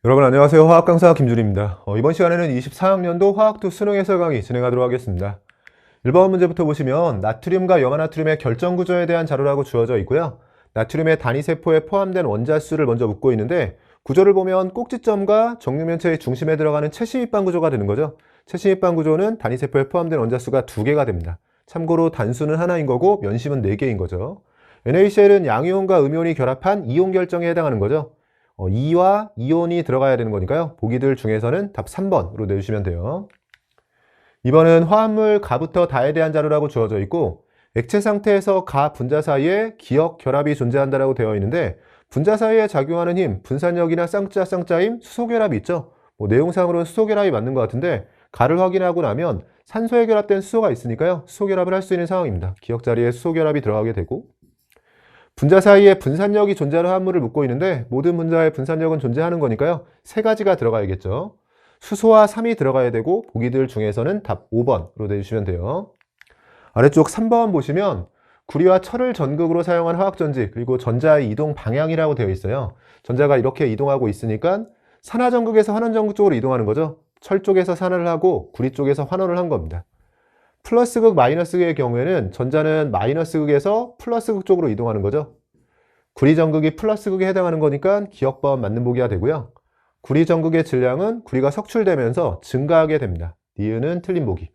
여러분 안녕하세요. 화학 강사 김준입니다. 이번 시간에는 24학년도 화학2 수능 해설 강의 진행하도록 하겠습니다. 1번 문제부터 보시면 나트륨과 염화나트륨의 결정 구조에 대한 자료라고 주어져 있고요. 나트륨의 단위세포에 포함된 원자수를 먼저 묻고 있는데 구조를 보면 꼭지점과 정육면체의 중심에 들어가는 채심입방 구조가 되는 거죠. 채심입방 구조는 단위세포에 포함된 원자수가 2개가 됩니다. 참고로 단수는 하나인 거고 면심은 4개인 거죠. NaCl은 양이온과 음이온이 결합한 이온 결정에 해당하는 거죠. 이와 이온이 들어가야 되는 거니까요. 보기들 중에서는 답 3번으로 내주시면 돼요. 이번은 화합물 가부터 다에 대한 자료라고 주어져 있고 액체 상태에서 가 분자 사이에 기역 결합이 존재한다라고 되어 있는데 분자 사이에 작용하는 힘, 분산력이나 쌍자 쌍자임, 수소결합이 있죠. 내용상으로는 수소결합이 맞는 것 같은데 가를 확인하고 나면 산소에 결합된 수소가 있으니까요. 수소결합을 할 수 있는 상황입니다. 기역 자리에 수소결합이 들어가게 되고 분자 사이에 분산력이 존재하는 화합물을 묻고 있는데 모든 분자에 분산력은 존재하는 거니까요. 3가지가 들어가야겠죠. 수소와 3이 들어가야 되고 보기들 중에서는 답 5번으로 내주시면 돼요. 아래쪽 3번 보시면 구리와 철을 전극으로 사용한 화학전지 그리고 전자의 이동 방향이라고 되어 있어요. 전자가 이렇게 이동하고 있으니까 산화전극에서 환원전극 쪽으로 이동하는 거죠. 철 쪽에서 산화를 하고 구리 쪽에서 환원을 한 겁니다. 플러스극, 마이너스극의 경우에는 전자는 마이너스극에서 플러스극 쪽으로 이동하는 거죠. 구리전극이 플러스극에 해당하는 거니까 기역번 맞는 보기가 되고요. 구리전극의 질량은 구리가 석출되면서 증가하게 됩니다. 니은은 틀린 보기.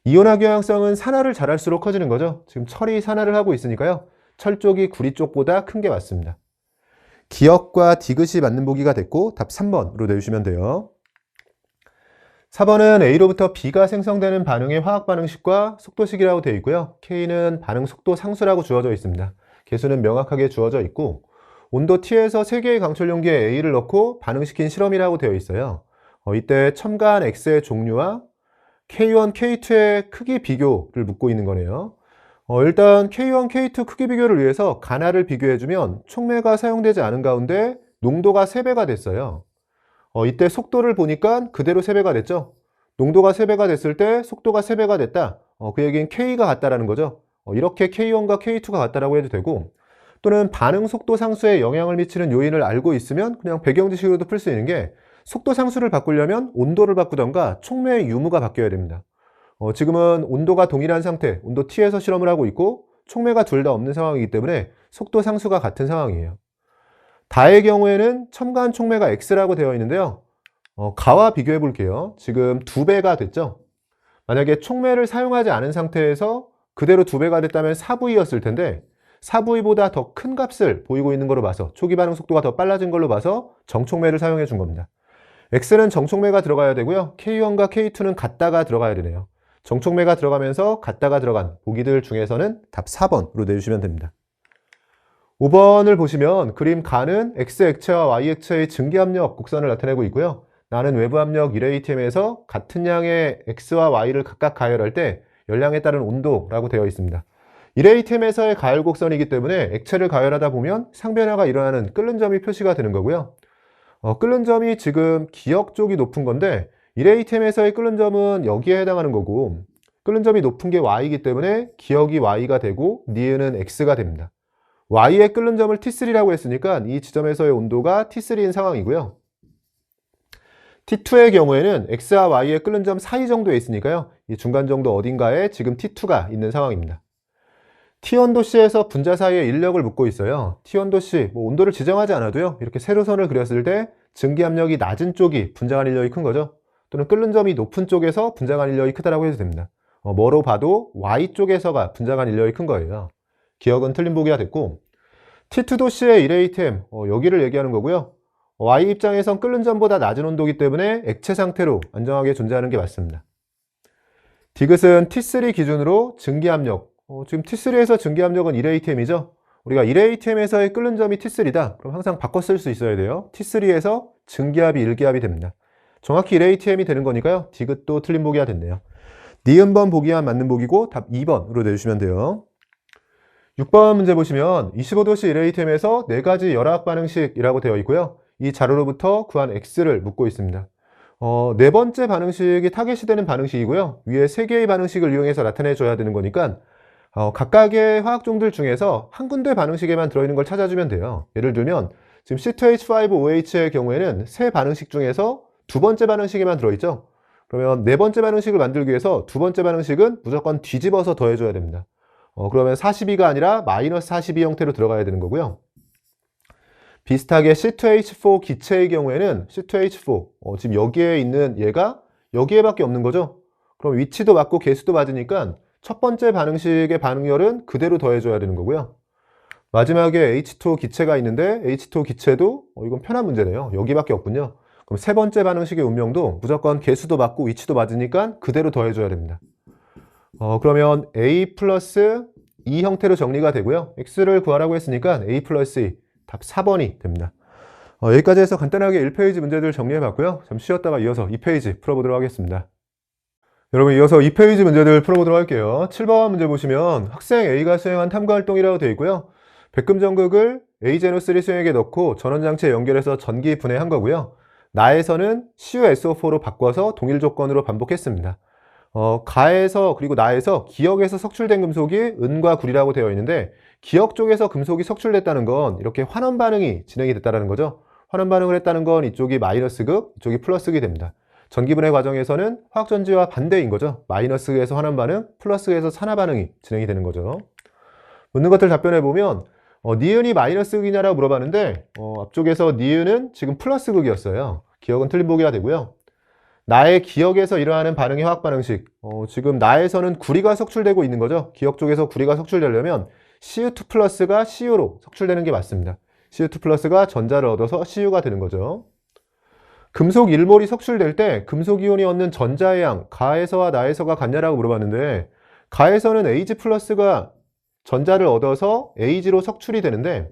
이온화 경향성은 산화를 잘할수록 커지는 거죠. 지금 철이 산화를 하고 있으니까요. 철 쪽이 구리 쪽보다 큰 게 맞습니다. 기역과 디귿이 맞는 보기가 됐고 답 3번으로 내주시면 돼요. 4번은 A로부터 B가 생성되는 반응의 화학 반응식과 속도식이라고 되어 있고요. K는 반응 속도 상수라고 주어져 있습니다. 개수는 명확하게 주어져 있고 온도 T에서 3개의 강철 용기에 A를 넣고 반응시킨 실험이라고 되어 있어요. 이때 첨가한 X의 종류와 K1, K2의 크기 비교를 묻고 있는 거네요. 일단 K1, K2 크기 비교를 위해서 간화를 비교해주면 촉매가 사용되지 않은 가운데 농도가 3배가 됐어요. 이때 속도를 보니까 그대로 3배가 됐죠. 농도가 3배가 됐을 때 속도가 3배가 됐다. 그 얘기는 K가 같다라는 거죠. 이렇게 K1과 K2가 같다라고 해도 되고 또는 반응 속도 상수에 영향을 미치는 요인을 알고 있으면 그냥 배경지식으로도 풀 수 있는 게 속도 상수를 바꾸려면 온도를 바꾸던가 촉매의 유무가 바뀌어야 됩니다. 지금은 온도가 동일한 상태, 온도 T에서 실험을 하고 있고 촉매가 둘 다 없는 상황이기 때문에 속도 상수가 같은 상황이에요. 다의 경우에는 첨가한 촉매가 X라고 되어 있는데요. 가와 비교해 볼게요. 지금 2배가 됐죠? 만약에 촉매를 사용하지 않은 상태에서 그대로 2배가 됐다면 4V였을 텐데 4V보다 더 큰 값을 보이고 있는 걸로 봐서 초기 반응 속도가 더 빨라진 걸로 봐서 정촉매를 사용해 준 겁니다. X는 정촉매가 들어가야 되고요. K1과 K2는 같다가 들어가야 되네요. 정촉매가 들어가면서 같다가 들어간 보기들 중에서는 답 4번으로 내주시면 됩니다. 5번을 보시면 그림 가는 X 액체와 Y 액체의 증기압력 곡선을 나타내고 있고요. 나는 외부 압력 1atm에서 같은 양의 X와 Y를 각각 가열할 때 열량에 따른 온도라고 되어 있습니다. 1atm에서의 가열 곡선이기 때문에 액체를 가열하다 보면 상변화가 일어나는 끓는 점이 표시가 되는 거고요. 끓는 점이 지금 기역 쪽이 높은 건데 1atm에서의 끓는 점은 여기에 해당하는 거고 끓는 점이 높은 게 Y이기 때문에 기역이 Y가 되고 니은은 X가 됩니다. Y의 끓는 점을 T3라고 했으니까 이 지점에서의 온도가 T3인 상황이고요. T2의 경우에는 X와 Y의 끓는 점 사이 정도에 있으니까요. 이 중간 정도 어딘가에 지금 T2가 있는 상황입니다. T1도씨에서 분자 사이에 인력을 묻고 있어요. T1도씨, 온도를 지정하지 않아도요. 이렇게 세로선을 그렸을 때 증기압력이 낮은 쪽이 분자간 인력이 큰 거죠. 또는 끓는 점이 높은 쪽에서 분자간 인력이 크다라고 해도 됩니다. 뭐로 봐도 Y쪽에서가 분자간 인력이 큰 거예요. 기억은 틀린 보기가 됐고 T2도씨의 1atm, 여기를 얘기하는 거고요. Y 입장에선 끓는 점보다 낮은 온도이기 때문에 액체 상태로 안정하게 존재하는 게 맞습니다. 디귿은 T3 기준으로 증기압력, 지금 T3에서 증기압력은 1atm이죠. 우리가 1atm에서의 끓는 점이 T3다. 그럼 항상 바꿔 쓸 수 있어야 돼요. T3에서 증기압이 1기압이 됩니다. 정확히 1atm이 되는 거니까요. 디귿도 틀린 보기가 됐네요. 니은번 보기만 맞는 보기고 답 2번으로 내주시면 돼요. 6번 문제 보시면 25도씨 1atm에서 4가지 열화학 반응식이라고 되어 있고요. 이 자료로부터 구한 X를 묻고 있습니다. 네 번째 반응식이 타겟이 되는 반응식이고요. 위에 3개의 반응식을 이용해서 나타내 줘야 되는 거니까 각각의 화학종들 중에서 한 군데 반응식에만 들어있는 걸 찾아주면 돼요. 예를 들면 지금 C2H5OH의 경우에는 세 반응식 중에서 두 번째 반응식에만 들어있죠. 그러면 네 번째 반응식을 만들기 위해서 두 번째 반응식은 무조건 뒤집어서 더해줘야 됩니다. 그러면 42가 아니라 마이너스 42 형태로 들어가야 되는 거고요. 비슷하게 C2H4 기체의 경우에는 C2H4, 지금 여기에 있는 얘가 여기에밖에 없는 거죠. 그럼 위치도 맞고 개수도 맞으니까 첫 번째 반응식의 반응열은 그대로 더해줘야 되는 거고요. 마지막에 H2 기체가 있는데 H2 기체도 이건 편한 문제네요. 여기밖에 없군요. 그럼 세 번째 반응식의 운명도 무조건 개수도 맞고 위치도 맞으니까 그대로 더해줘야 됩니다. 그러면 A 플러스 E 형태로 정리가 되고요. X를 구하라고 했으니까 A 플러스 E, 답 4번이 됩니다. 여기까지 해서 간단하게 1페이지 문제들 정리해봤고요. 잠시 쉬었다가 이어서 2페이지 풀어보도록 하겠습니다. 여러분, 이어서 2페이지 문제들 풀어보도록 할게요. 7번 문제 보시면 학생 A가 수행한 탐구활동이라고 되어 있고요. 백금 전극을 A-3 수행액에 넣고 전원장치에 연결해서 전기 분해한 거고요. 나에서는 CuSO4로 바꿔서 동일 조건으로 반복했습니다. 가에서 그리고 나에서 기역에서 석출된 금속이 은과 구리라고 되어 있는데 기역 쪽에서 금속이 석출됐다는 건 이렇게 환원 반응이 진행이 됐다는 거죠. 환원 반응을 했다는 건 이쪽이 마이너스극, 이쪽이 플러스극이 됩니다. 전기분해 과정에서는 화학전지와 반대인 거죠. 마이너스에서 환원 반응, 플러스에서 산화 반응이 진행이 되는 거죠. 묻는 것들 답변해 보면 니은이 마이너스극이냐라고 물어봤는데 앞쪽에서 니은은 지금 플러스극이었어요. 기역은 틀린 보기가 되고요. 나의 기역에서 일어나는 반응의 화학 반응식, 지금 나에서는 구리가 석출되고 있는 거죠. 기역 쪽에서 구리가 석출되려면 Cu2 플러스가 Cu로 석출되는 게 맞습니다. Cu2 플러스가 전자를 얻어서 Cu가 되는 거죠. 금속 1몰이 석출될 때 금속 이온이 얻는 전자의 양, 가에서와 나에서가 같냐라고 물어봤는데 가에서는 Ag 플러스가 전자를 얻어서 Ag로 석출이 되는데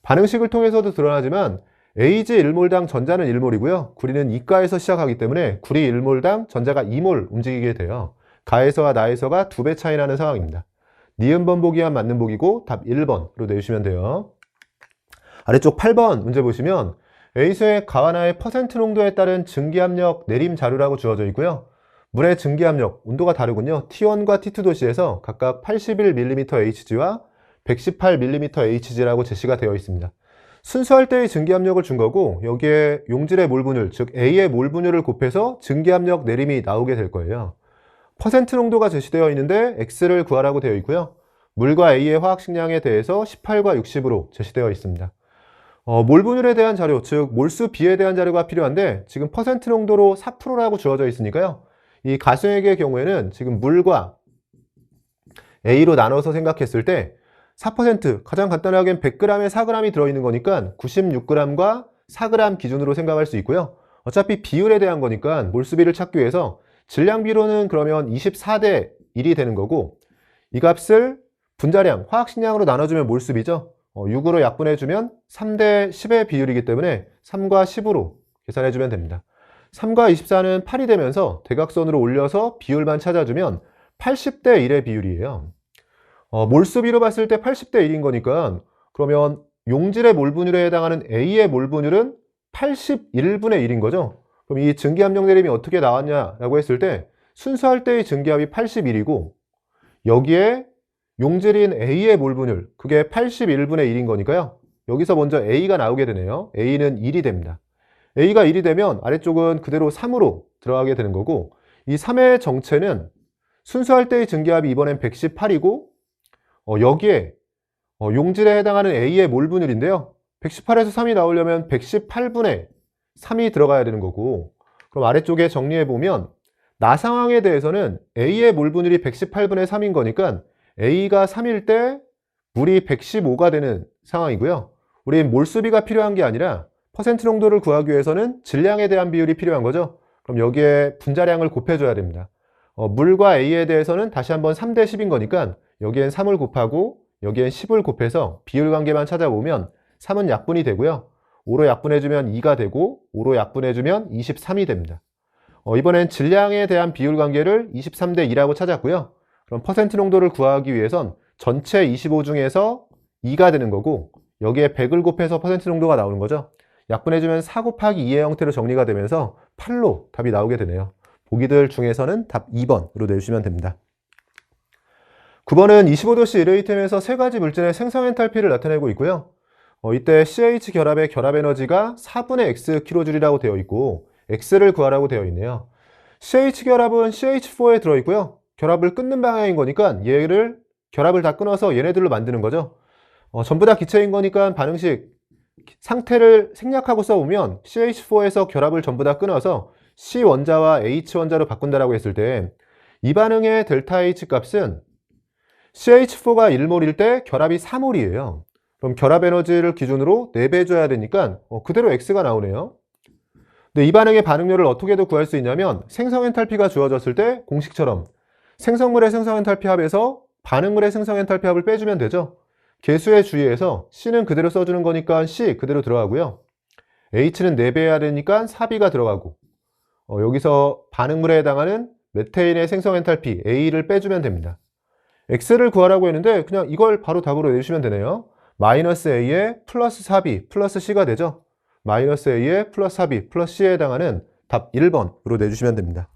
반응식을 통해서도 드러나지만 Ag 1몰당 전자는 1몰이고요. 구리는 이가에서 시작하기 때문에 구리 1몰당 전자가 2몰 움직이게 돼요. 가에서와 나에서가 2배 차이 나는 상황입니다. 니은 번복이야 맞는 복이고 답 1번으로 내주시면 돼요. 아래쪽 8번 문제 보시면 A수의 가와 나의 퍼센트 농도에 따른 증기압력 내림 자료라고 주어져 있고요. 물의 증기압력, 온도가 다르군요. T1과 T2 도시에서 각각 81mmHg와 118mmHg라고 제시가 되어 있습니다. 순수할 때의 증기압력을 준 거고 여기에 용질의 몰분율, 즉 A의 몰분율을 곱해서 증기압력 내림이 나오게 될 거예요. 퍼센트 농도가 제시되어 있는데 X를 구하라고 되어 있고요. 물과 A의 화학식량에 대해서 18과 60으로 제시되어 있습니다. 몰분율에 대한 자료, 즉 몰수 비에 대한 자료가 필요한데 지금 퍼센트 농도로 4%라고 주어져 있으니까요. 이 가수액의 경우에는 지금 물과 A로 나눠서 생각했을 때 4%, 가장 간단하게는 100g에 4g이 들어있는 거니까 96g과 4g 기준으로 생각할 수 있고요. 어차피 비율에 대한 거니까 몰수비를 찾기 위해서 질량비로는 그러면 24대 1이 되는 거고 이 값을 분자량, 화학식량으로 나눠주면 몰수비죠. 6으로 약분해주면 3대 10의 비율이기 때문에 3과 10으로 계산해주면 됩니다. 3과 24는 8이 되면서 대각선으로 올려서 비율만 찾아주면 80대 1의 비율이에요. 몰수비로 봤을 때 80대 1인 거니까 그러면 용질의 몰분율에 해당하는 A의 몰분율은 81분의 1인 거죠. 그럼 이 증기압력 내림이 어떻게 나왔냐라고 했을 때 순수할 때의 증기압이 81이고 여기에 용질인 A의 몰분율, 그게 81분의 1인 거니까요. 여기서 먼저 A가 나오게 되네요. A는 1이 됩니다. A가 1이 되면 아래쪽은 그대로 3으로 들어가게 되는 거고 이 3의 정체는 순수할 때의 증기압이 이번엔 118이고 여기에 용질에 해당하는 A의 몰분율인데요. 118에서 3이 나오려면 118분의 3이 들어가야 되는 거고 그럼 아래쪽에 정리해보면 나 상황에 대해서는 A의 몰분율이 118분의 3인 거니까 A가 3일 때 물이 115가 되는 상황이고요. 우린 몰수비가 필요한 게 아니라 퍼센트 농도를 구하기 위해서는 질량에 대한 비율이 필요한 거죠. 그럼 여기에 분자량을 곱해줘야 됩니다. 물과 A에 대해서는 다시 한번 3대 10인 거니까 여기엔 3을 곱하고 여기엔 10을 곱해서 비율 관계만 찾아보면 3은 약분이 되고요. 5로 약분해주면 2가 되고 5로 약분해주면 23이 됩니다. 이번엔 질량에 대한 비율 관계를 23대 2라고 찾았고요. 그럼 퍼센트 농도를 구하기 위해선 전체 25 중에서 2가 되는 거고 여기에 100을 곱해서 퍼센트 농도가 나오는 거죠. 약분해주면 4 곱하기 2의 형태로 정리가 되면서 8로 답이 나오게 되네요. 보기들 중에서는 답 2번으로 내주시면 됩니다. 9번은 25도씨 일회이템에서 세 가지 물질의 생성 엔탈피를 나타내고 있고요. 이때 CH 결합의 결합 에너지가 4분의 X kJ이라고 되어 있고 X를 구하라고 되어 있네요. CH 결합은 CH4에 들어있고요. 결합을 끊는 방향인 거니까 얘를 결합을 다 끊어서 얘네들로 만드는 거죠. 전부 다 기체인 거니까 반응식 상태를 생략하고 써보면 CH4에서 결합을 전부 다 끊어서 C 원자와 H 원자로 바꾼다라고 했을 때 이 반응의 델타 H 값은 CH4가 1몰일 때 결합이 4몰이에요. 그럼 결합 에너지를 기준으로 4배 줘야 되니까 그대로 X가 나오네요. 근데 이 반응의 반응률을 어떻게도 구할 수 있냐면 생성 엔탈피가 주어졌을 때 공식처럼 생성물의 생성 엔탈피 합에서 반응물의 생성 엔탈피 합을 빼주면 되죠. 개수에 주의해서 C는 그대로 써주는 거니까 C 그대로 들어가고요. H는 4배 해야 되니까 4B가 들어가고 여기서 반응물에 해당하는 메테인의 생성 엔탈피 A를 빼주면 됩니다. X를 구하라고 했는데 그냥 이걸 바로 답으로 내주시면 되네요. 마이너스 A에 플러스 4B 플러스 C가 되죠. 마이너스 A에 플러스 4B 플러스 C에 해당하는 답 1번으로 내주시면 됩니다.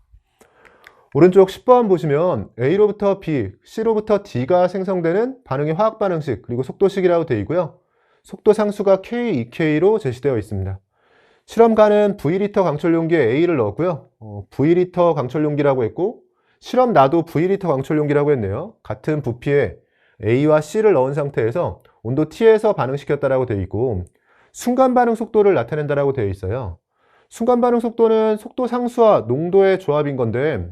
오른쪽 10번 보시면 A로부터 B, C로부터 D가 생성되는 반응의 화학 반응식 그리고 속도식이라고 되어 있고요. 속도 상수가 K, EK로 제시되어 있습니다. 실험가는 V리터 강철 용기에 A를 넣었고요. V리터 강철 용기라고 했고 실험 나도 V리터 강철 용기라고 했네요. 같은 부피에 A와 C를 넣은 상태에서 온도 T에서 반응시켰다라고 되어 있고 순간 반응 속도를 나타낸다라고 되어 있어요. 순간 반응 속도는 속도 상수와 농도의 조합인 건데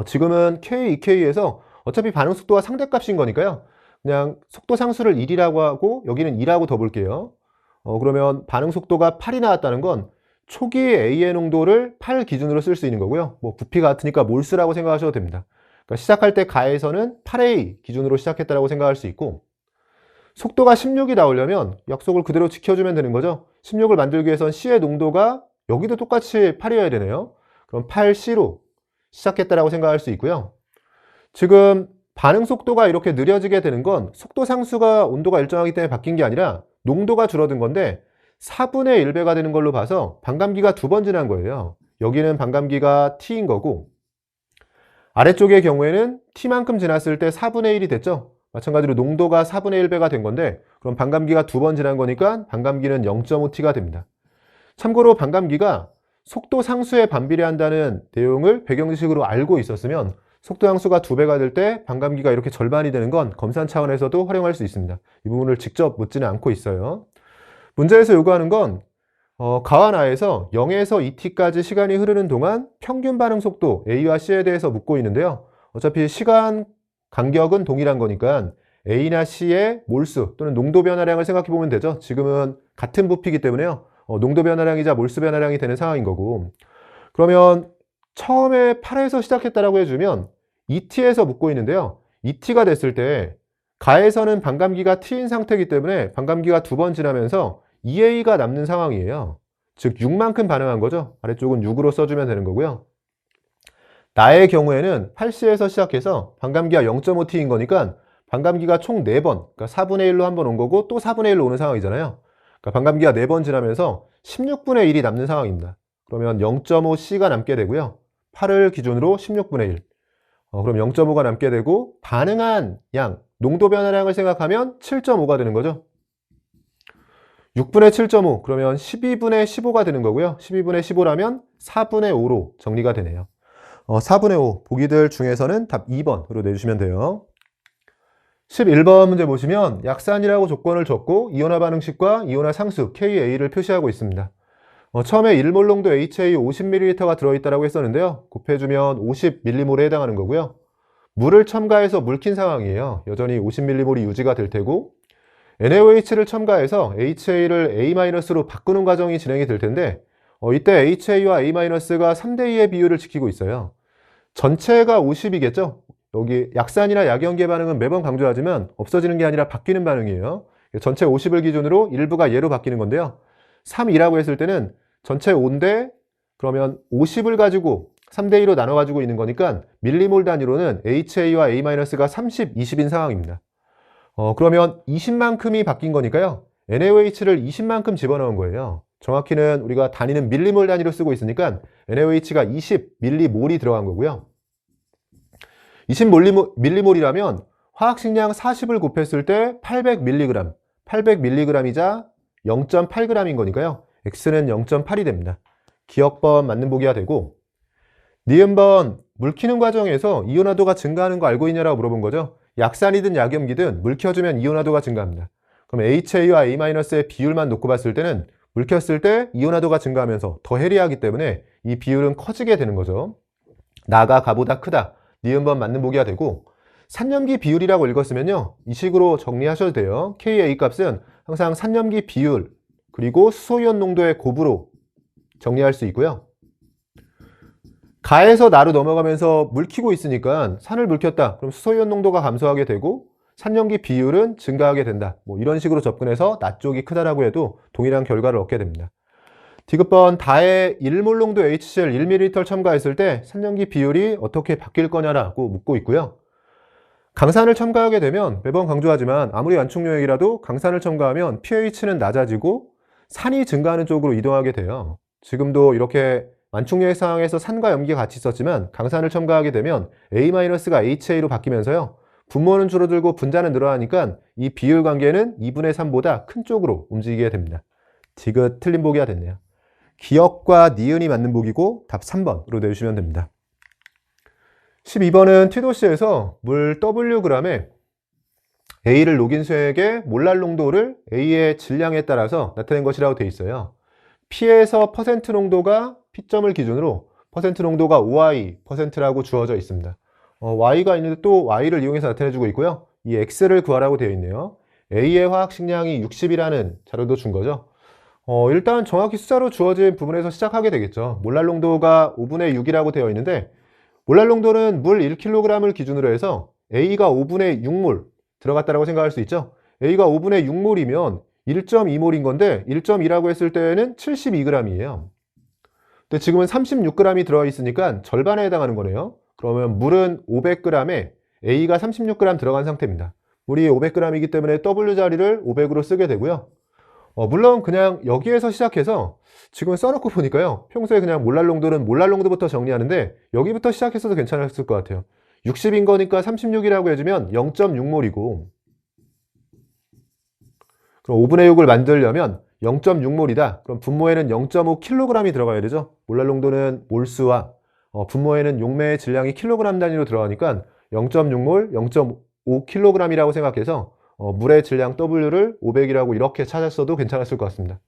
지금은 K, EK에서 어차피 반응 속도가 상대값인 거니까요. 그냥 속도 상수를 1이라고 하고 여기는 2라고 더 볼게요. 그러면 반응 속도가 8이 나왔다는 건 초기 A의 농도를 8 기준으로 쓸 수 있는 거고요. 부피가 같으니까 몰수라고 생각하셔도 됩니다. 그러니까 시작할 때 가에서는 8A 기준으로 시작했다라고 생각할 수 있고 속도가 16이 나오려면 약속을 그대로 지켜주면 되는 거죠. 16을 만들기 위해선 C의 농도가 여기도 똑같이 8이어야 되네요. 그럼 8C로 시작했다라고 생각할 수 있고요. 지금 반응 속도가 이렇게 느려지게 되는 건 속도 상수가 온도가 일정하기 때문에 바뀐 게 아니라 농도가 줄어든 건데 4분의 1배가 되는 걸로 봐서 반감기가 2번 지난 거예요. 여기는 반감기가 T인 거고 아래쪽의 경우에는 T만큼 지났을 때 4분의 1이 됐죠. 마찬가지로 농도가 4분의 1배가 된 건데 그럼 반감기가 2번 지난 거니까 반감기는 0.5T가 됩니다. 참고로 반감기가 속도 상수에 반비례한다는 내용을 배경지식으로 알고 있었으면 속도 상수가 2배가 될 때 반감기가 이렇게 절반이 되는 건 검산 차원에서도 활용할 수 있습니다. 이 부분을 직접 묻지는 않고 있어요. 문제에서 요구하는 건 가와 나에서 0에서 2t까지 시간이 흐르는 동안 평균 반응 속도 A와 C에 대해서 묻고 있는데요. 어차피 시간 간격은 동일한 거니까 A나 C의 몰수 또는 농도 변화량을 생각해 보면 되죠. 지금은 같은 부피이기 때문에요. 농도 변화량이자 몰수 변화량이 되는 상황인 거고 그러면 처음에 8에서 시작했다라고 해주면 2t에서 묻고 있는데요. 2t가 됐을 때 가에서는 반감기가 t인 상태이기 때문에 반감기가 2번 지나면서 2a가 남는 상황이에요. 즉 6만큼 반응한 거죠. 아래쪽은 6으로 써주면 되는 거고요. 나의 경우에는 8c에서 시작해서 반감기가 0.5t인 거니까 반감기가 총 4번, 그러니까 4분의 1로 한 번 온 거고 또 4분의 1로 오는 상황이잖아요. 그러니까 반감기가 4번 지나면서 16분의 1이 남는 상황입니다. 그러면 0.5c가 남게 되고요. 8을 기준으로 16분의 1. 그럼 0.5가 남게 되고 반응한 양, 농도 변화량을 생각하면 7.5가 되는 거죠. 6분의 7.5 그러면 12분의 15가 되는 거고요. 12분의 15라면 4분의 5로 정리가 되네요. 4분의 5 보기들 중에서는 답 2번으로 내주시면 돼요. 11번 문제 보시면 약산이라고 조건을 줬고 이온화 반응식과 이온화 상수 KA를 표시하고 있습니다. 처음에 1몰 농도 HA 50ml가 들어있다고 했었는데요. 곱해주면 50mm에 해당하는 거고요. 물을 첨가해서 물킨 상황이에요. 여전히 50mm이 유지가 될 테고 NaOH를 첨가해서 HA를 A-로 바꾸는 과정이 진행이 될 텐데 이때 HA와 A-가 3대2의 비율을 지키고 있어요. 전체가 50이겠죠? 여기 약산이나 약연계 반응은 매번 강조하지만 없어지는 게 아니라 바뀌는 반응이에요. 전체 50을 기준으로 일부가 얘로 바뀌는 건데요. 3이라고 했을 때는 전체 5인데 그러면 50을 가지고 3대2로 나눠 가지고 있는 거니까 밀리몰 단위로는 HA와 A-가 30, 20인 상황입니다. 그러면 20만큼이 바뀐 거니까요. NaOH를 20만큼 집어넣은 거예요. 정확히는 우리가 단위는 밀리몰 단위로 쓰고 있으니까 NaOH가 20 밀리몰이 들어간 거고요. 20 밀리몰이라면 화학식량 40을 곱했을 때 800mg, 800mg이자 0.8g인 거니까요. X는 0.8이 됩니다. 기억번 맞는 보기가 되고, 니은번 물 키는 과정에서 이온화도가 증가하는 거 알고 있냐라고 물어본 거죠. 약산이든 약염기든 물 켜주면 이온화도가 증가합니다. 그럼 HA와 A-의 비율만 놓고 봤을 때는 물 켰을 때 이온화도가 증가하면서 더 해리하기 때문에 이 비율은 커지게 되는 거죠. 나가 가보다 크다. 니은번 맞는 보기가 되고, 산염기 비율이라고 읽었으면요, 이 식으로 정리하셔도 돼요. KA 값은 항상 산염기 비율 그리고 수소이온 농도의 곱으로 정리할 수 있고요. 가에서 나로 넘어가면서 물 키고 있으니까 산을 물 켰다. 그럼 수소이온 농도가 감소하게 되고 산염기 비율은 증가하게 된다. 뭐 이런 식으로 접근해서 나 쪽이 크다라고 해도 동일한 결과를 얻게 됩니다. 디귿번 다에 1몰 농도 HCl 1ml 첨가했을 때 산염기 비율이 어떻게 바뀔 거냐라고 묻고 있고요. 강산을 첨가하게 되면 매번 강조하지만 아무리 완충용액이라도 강산을 첨가하면 pH는 낮아지고 산이 증가하는 쪽으로 이동하게 돼요. 지금도 이렇게 완충용액 상황에서 산과 염기가 같이 있었지만 강산을 첨가하게 되면 A-가 HA로 바뀌면서요. 분모는 줄어들고 분자는 늘어나니까 이 비율 관계는 2분의 3보다 큰 쪽으로 움직이게 됩니다. 디귿 틀린 보기가 됐네요. 기억과 니은이 맞는 보기고 답 3번으로 내주시면 됩니다. 12번은 T도시에서 물 Wg에 A를 녹인 수액의 몰랄 농도를 A의 질량에 따라서 나타낸 것이라고 되어 있어요. P에서 퍼센트 농도가 P점을 기준으로 퍼센트 농도가 5i%라고 주어져 있습니다. Y가 있는데 또 Y를 이용해서 나타내주고 있고요. 이 X를 구하라고 되어 있네요. A의 화학식량이 60이라는 자료도 준 거죠. 일단 정확히 숫자로 주어진 부분에서 시작하게 되겠죠. 몰랄 농도가 5분의 6이라고 되어 있는데 몰랄 농도는 물 1kg을 기준으로 해서 A가 5분의 6몰 들어갔다고 생각할 수 있죠. A가 5분의 6몰이면 1.2몰인 건데 1.2라고 했을 때는 72g이에요. 근데 지금은 36g이 들어있으니까 절반에 해당하는 거네요. 그러면 물은 500g에 A가 36g 들어간 상태입니다. 물이 500g이기 때문에 W 자리를 500으로 쓰게 되고요. 물론 그냥 여기에서 시작해서 지금 써놓고 보니까요. 평소에 그냥 몰랄 농도는 몰랄 농도부터 정리하는데 여기부터 시작했어도 괜찮았을 것 같아요. 60인 거니까 36이라고 해주면 0.6몰이고 그럼 5분의 6을 만들려면 0.6몰이다. 그럼 분모에는 0.5kg이 들어가야 되죠. 몰랄 농도는 몰수와 분모에는 용매의 질량이 킬로그램 단위로 들어가니까 0.6몰, 0.5kg이라고 생각해서 물의 질량 W를 500이라고 이렇게 찾았어도 괜찮았을 것 같습니다.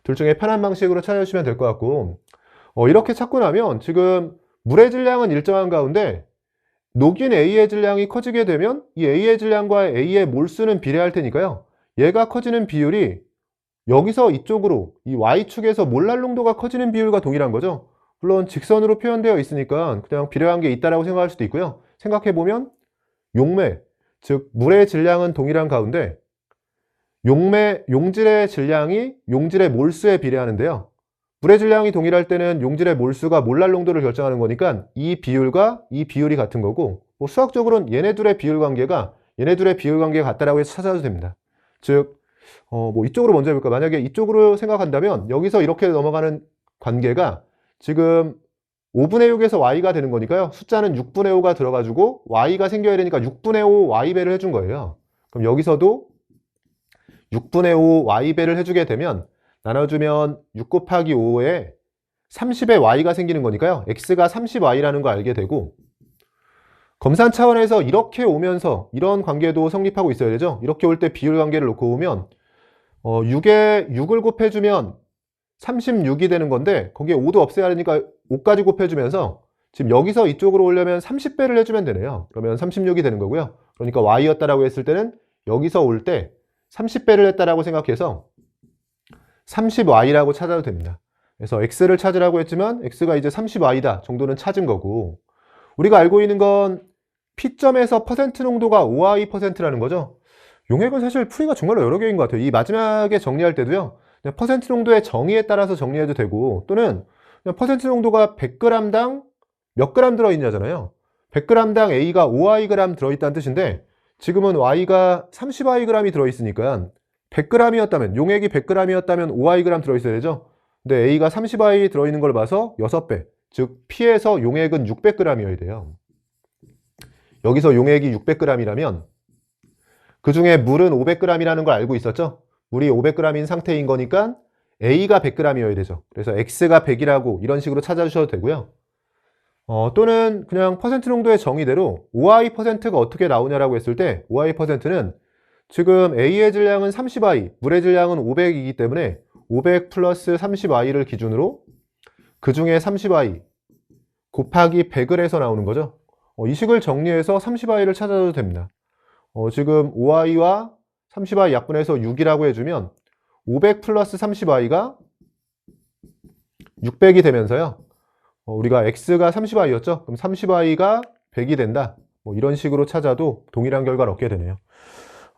둘 중에 편한 방식으로 찾아주시면 될 것 같고 이렇게 찾고 나면 지금 물의 질량은 일정한 가운데 녹인 A의 질량이 커지게 되면 이 A의 질량과 A의 몰수는 비례할 테니까요. 얘가 커지는 비율이 여기서 이쪽으로 이 Y축에서 몰랄 농도가 커지는 비율과 동일한 거죠. 물론 직선으로 표현되어 있으니까 그냥 비례한 게 있다라고 생각할 수도 있고요. 생각해보면 용매, 즉 물의 질량은 동일한 가운데 용질의 질량이 용질의 몰수에 비례하는데요. 물의 질량이 동일할 때는 용질의 몰수가 몰랄 농도를 결정하는 거니까 이 비율과 이 비율이 같은 거고 수학적으로는 얘네들의 비율 관계가 같다라고 해서 찾아도 됩니다. 즉 이쪽으로 먼저 해볼까? 만약에 이쪽으로 생각한다면 여기서 이렇게 넘어가는 관계가 지금 5분의 6에서 y가 되는 거니까요. 숫자는 6분의 5가 들어가지고 y가 생겨야 되니까 6분의 5 y배를 해준 거예요. 그럼 여기서도 6분의 5 y배를 해주게 되면 나눠주면 6 곱하기 5에 30의 y가 생기는 거니까요. x가 30y라는 거 알게 되고 검산 차원에서 이렇게 오면서 이런 관계도 성립하고 있어야 되죠. 이렇게 올 때 비율 관계를 놓고 오면 6에 6을 곱해주면 36이 되는 건데 거기에 5도 없애야 하니까 5까지 곱해주면서 지금 여기서 이쪽으로 오려면 30배를 해주면 되네요. 그러면 36이 되는 거고요. 그러니까 y였다라고 했을 때는 여기서 올 때 30배를 했다라고 생각해서 30y라고 찾아도 됩니다. 그래서 x를 찾으라고 했지만 x가 이제 30y다 정도는 찾은 거고 우리가 알고 있는 건 P점에서 퍼센트 농도가 5i%라는 거죠. 용액은 사실 풀이가 정말로 여러 개인 것 같아요. 이 마지막에 정리할 때도요. 그냥 퍼센트 농도의 정의에 따라서 정리해도 되고 또는 그냥 퍼센트 농도가 100g당 몇 g 들어있냐잖아요. 100g당 A가 5i g 들어있다는 뜻인데 지금은 Y가 30i g이 들어있으니까 100g이었다면 용액이 100g이었다면 5i g 들어있어야 되죠. 근데 A가 30i 들어있는 걸 봐서 6배 즉 P에서 용액은 600g이어야 돼요. 여기서 용액이 600g이라면 그 중에 물은 500g이라는 걸 알고 있었죠. 물이 500g인 상태인 거니까 A가 100g이어야 되죠. 그래서 X가 100이라고 이런 식으로 찾아주셔도 되고요. 또는 그냥 퍼센트 농도의 정의대로 OI%가 어떻게 나오냐라고 했을 때 OI%는 지금 A의 질량은 30I, 물의 질량은 500이기 때문에 500 플러스 30I를 기준으로 그 중에 30I 곱하기 100을 해서 나오는 거죠. 이 식을 정리해서 30I를 찾아도 됩니다. 지금 5I와 30I 약분해서 6이라고 해주면 500 플러스 30I가 600이 되면서요. 우리가 X가 30I였죠? 그럼 30I가 100이 된다. 뭐 이런 식으로 찾아도 동일한 결과를 얻게 되네요.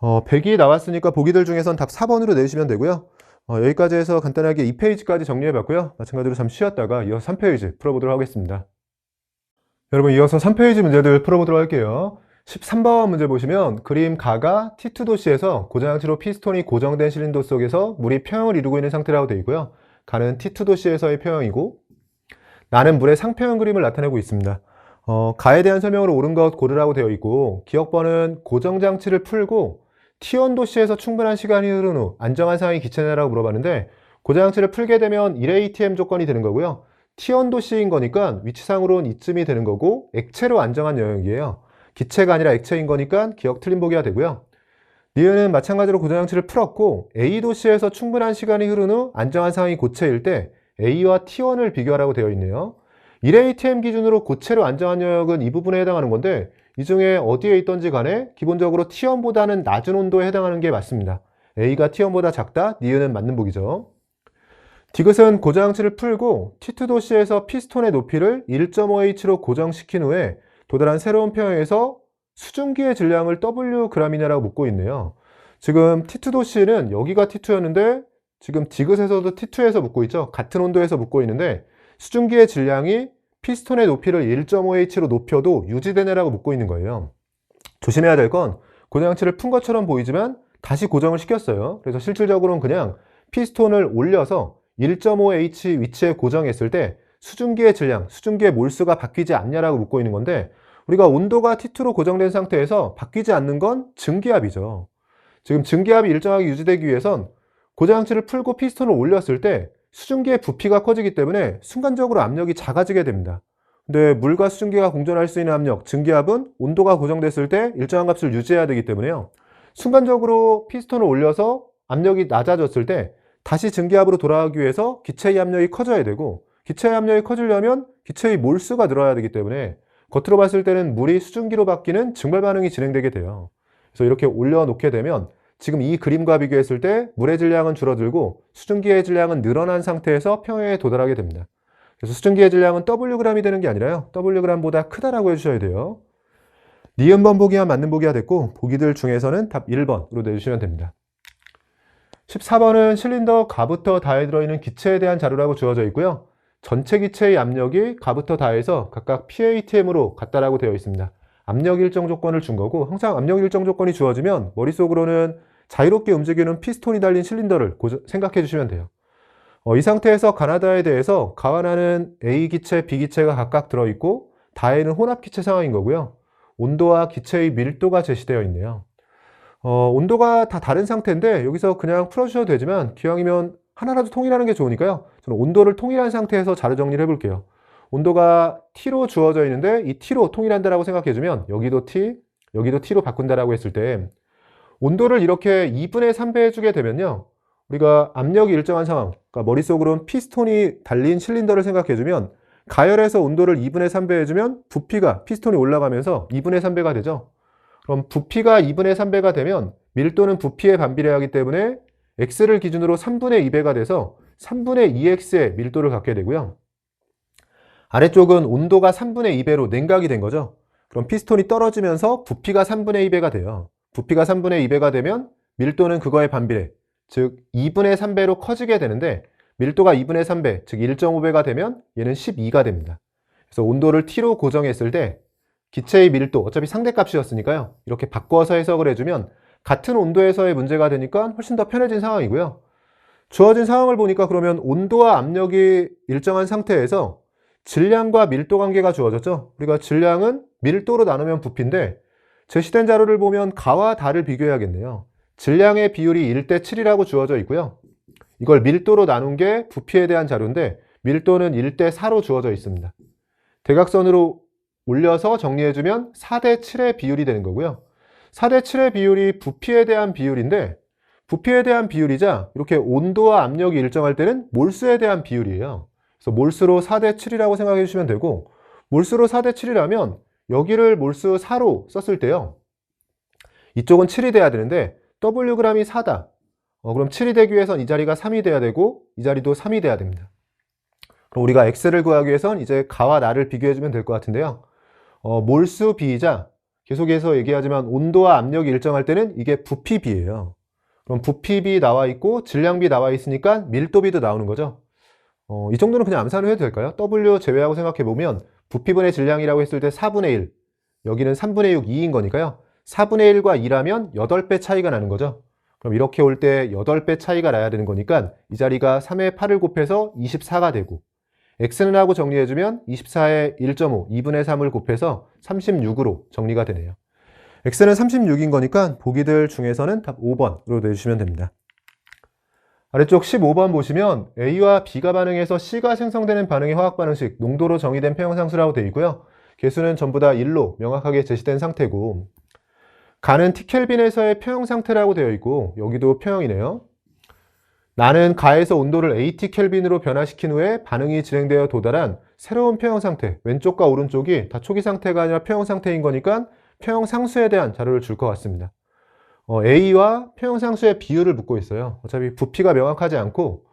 100이 나왔으니까 보기들 중에선 답 4번으로 내시면 되고요. 여기까지 해서 간단하게 2페이지까지 정리해봤고요. 마찬가지로 잠시 쉬었다가 이어서 3페이지 풀어보도록 하겠습니다. 여러분, 이어서 3페이지 문제들 풀어보도록 할게요. 13번 문제 보시면 그림 가가 T2 도시에서 고장치로 피스톤이 고정된 실린더 속에서 물이 평형을 이루고 있는 상태라고 되어 있고요. 가는 T2 도시에서의 평형이고 나는 물의 상평형 그림을 나타내고 있습니다. 가에 대한 설명으로 옳은 것 고르라고 되어 있고 기억번은 고정장치를 풀고 T1 도시에서 충분한 시간이 흐른 후 안정한 상황이 기체냐라고 물어봤는데 고정장치를 풀게 되면 1ATM 조건이 되는 거고요. T1 도시인 거니까 위치상으로는 이쯤이 되는 거고 액체로 안정한 영역이에요. 기체가 아니라 액체인 거니까 기억 틀린 보기가 되고요. 니은은 마찬가지로 고정장치를 풀었고 A 도시에서 충분한 시간이 흐른 후 안정한 상황이 고체일 때 A와 T1을 비교하라고 되어 있네요. 1ATM 기준으로 고체로 안정한 영역은 이 부분에 해당하는 건데 이 중에 어디에 있던지 간에 기본적으로 T1보다는 낮은 온도에 해당하는 게 맞습니다. A가 T1보다 작다? 니은은 맞는 보기죠. 디귿은 고정장치를 풀고 T2 도시에서 피스톤의 높이를 1.5H로 고정시킨 후에 도달한 새로운 평형에서 수증기의 질량을 Wg이냐라고 묻고 있네요. 지금 T2 도시는 여기가 T2였는데 지금 디귿에서도 T2에서 묻고 있죠. 같은 온도에서 묻고 있는데 수증기의 질량이 피스톤의 높이를 1.5H로 높여도 유지되냐라고 묻고 있는 거예요. 조심해야 될 건 고정장치를 푼 것처럼 보이지만 다시 고정을 시켰어요. 그래서 실질적으로는 그냥 피스톤을 올려서 1.5H 위치에 고정했을 때 수증기의 질량, 수증기의 몰수가 바뀌지 않냐라고 묻고 있는 건데 우리가 온도가 T2로 고정된 상태에서 바뀌지 않는 건 증기압이죠. 지금 증기압이 일정하게 유지되기 위해선 고정장치를 풀고 피스톤을 올렸을 때 수증기의 부피가 커지기 때문에 순간적으로 압력이 작아지게 됩니다. 근데 물과 수증기가 공존할 수 있는 압력, 증기압은 온도가 고정됐을 때 일정한 값을 유지해야 되기 때문에요. 순간적으로 피스톤을 올려서 압력이 낮아졌을 때 다시 증기압으로 돌아가기 위해서 기체의 압력이 커져야 되고 기체의 압력이 커지려면 기체의 몰수가 늘어야 되기 때문에 겉으로 봤을 때는 물이 수증기로 바뀌는 증발 반응이 진행되게 돼요. 그래서 이렇게 올려놓게 되면 지금 이 그림과 비교했을 때 물의 질량은 줄어들고 수증기의 질량은 늘어난 상태에서 평형에 도달하게 됩니다. 그래서 수증기의 질량은 Wg이 되는 게 아니라요. Wg보다 크다라고 해주셔야 돼요. 니은번 보기와 맞는 보기가 됐고 보기들 중에서는 답 1번으로 내주시면 됩니다. 14번은 실린더 가부터 다에 들어있는 기체에 대한 자료라고 주어져 있고요. 전체 기체의 압력이 가부터 다에서 각각 PATM으로 같다라고 되어 있습니다. 압력 일정 조건을 준 거고 항상 압력 일정 조건이 주어지면 머릿속으로는 자유롭게 움직이는 피스톤이 달린 실린더를 생각해 주시면 돼요. 이 상태에서 가나다에 대해서 가와 나는 A 기체, B 기체가 각각 들어있고 다에는 혼합 기체 상황인 거고요. 온도와 기체의 밀도가 제시되어 있네요. 온도가 다 다른 상태인데 여기서 그냥 풀어주셔도 되지만 기왕이면 하나라도 통일하는 게 좋으니까요. 저는 온도를 통일한 상태에서 자료 정리를 해볼게요. 온도가 T로 주어져 있는데 이 T로 통일한다라고 생각해주면 여기도 T, 여기도 T로 바꾼다라고 했을 때 온도를 이렇게 2분의 3배 해주게 되면요. 우리가 압력이 일정한 상황, 그러니까 머릿속으로는 피스톤이 달린 실린더를 생각해주면 가열해서 온도를 2분의 3배 해주면 부피가 피스톤이 올라가면서 2분의 3배가 되죠. 그럼 부피가 2분의 3배가 되면 밀도는 부피에 반비례하기 때문에 X를 기준으로 3분의 2배가 돼서 3분의 2X의 밀도를 갖게 되고요. 아래쪽은 온도가 3분의 2배로 냉각이 된 거죠. 그럼 피스톤이 떨어지면서 부피가 3분의 2배가 돼요. 부피가 3분의 2배가 되면 밀도는 그거에 반비례, 즉 2분의 3배로 커지게 되는데 밀도가 2분의 3배, 즉 1.5배가 되면 얘는 12가 됩니다. 그래서 온도를 T로 고정했을 때 기체의 밀도, 어차피 상대값이었으니까요. 이렇게 바꿔서 해석을 해주면 같은 온도에서의 문제가 되니까 훨씬 더 편해진 상황이고요. 주어진 상황을 보니까 그러면 온도와 압력이 일정한 상태에서 질량과 밀도 관계가 주어졌죠. 우리가 질량은 밀도로 나누면 부피인데 제시된 자료를 보면 가와 다를 비교해야겠네요. 질량의 비율이 1대 7이라고 주어져 있고요. 이걸 밀도로 나눈 게 부피에 대한 자료인데 밀도는 1대 4로 주어져 있습니다. 대각선으로 올려서 정리해주면 4대 7의 비율이 되는 거고요. 4대 7의 비율이 부피에 대한 비율인데 부피에 대한 비율이자 이렇게 온도와 압력이 일정할 때는 몰수에 대한 비율이에요. 그래서 몰수로 4대 7이라고 생각해 주시면 되고 몰수로 4대 7이라면 여기를 몰수 4로 썼을 때요. 이쪽은 7이 돼야 되는데 Wg이 4다. 그럼 7이 되기 위해선 이 자리가 3이 돼야 되고 이 자리도 3이 돼야 됩니다. 그럼 우리가 X를 구하기 위해선 이제 가와 나를 비교해 주면 될 것 같은데요. 몰수 비이자 계속해서 얘기하지만 온도와 압력이 일정할 때는 이게 부피비예요. 그럼 부피비 나와 있고 질량비 나와 있으니까 밀도비도 나오는 거죠. 이 정도는 그냥 암산을 해도 될까요? W 제외하고 생각해 보면 부피분의 질량이라고 했을 때 4분의 1, 여기는 3분의 6, 2인 거니까요. 4분의 1과 2라면 8배 차이가 나는 거죠. 그럼 이렇게 올 때 8배 차이가 나야 되는 거니까 이 자리가 3에 8을 곱해서 24가 되고 X는 하고 정리해주면 24에 1.5, 2분의 3을 곱해서 36으로 정리가 되네요. X는 36인 거니까 보기들 중에서는 답 5번으로 내주시면 됩니다. 아래쪽 15번 보시면 A와 B가 반응해서 C가 생성되는 반응의 화학 반응식 농도로 정의된 평형상수라고 되어 있고요. 개수는 전부 다 1로 명확하게 제시된 상태고 가는 T켈빈에서의 평형 상태라고 되어 있고 여기도 평형이네요. 나는 가에서 온도를 AT켈빈으로 변화시킨 후에 반응이 진행되어 도달한 새로운 평형 상태, 왼쪽과 오른쪽이 다 초기 상태가 아니라 평형 상태인 거니까 평형 상수에 대한 자료를 줄 것 같습니다. A와 평형 상수의 비율을 묻고 있어요. 어차피 부피가 명확하지 않고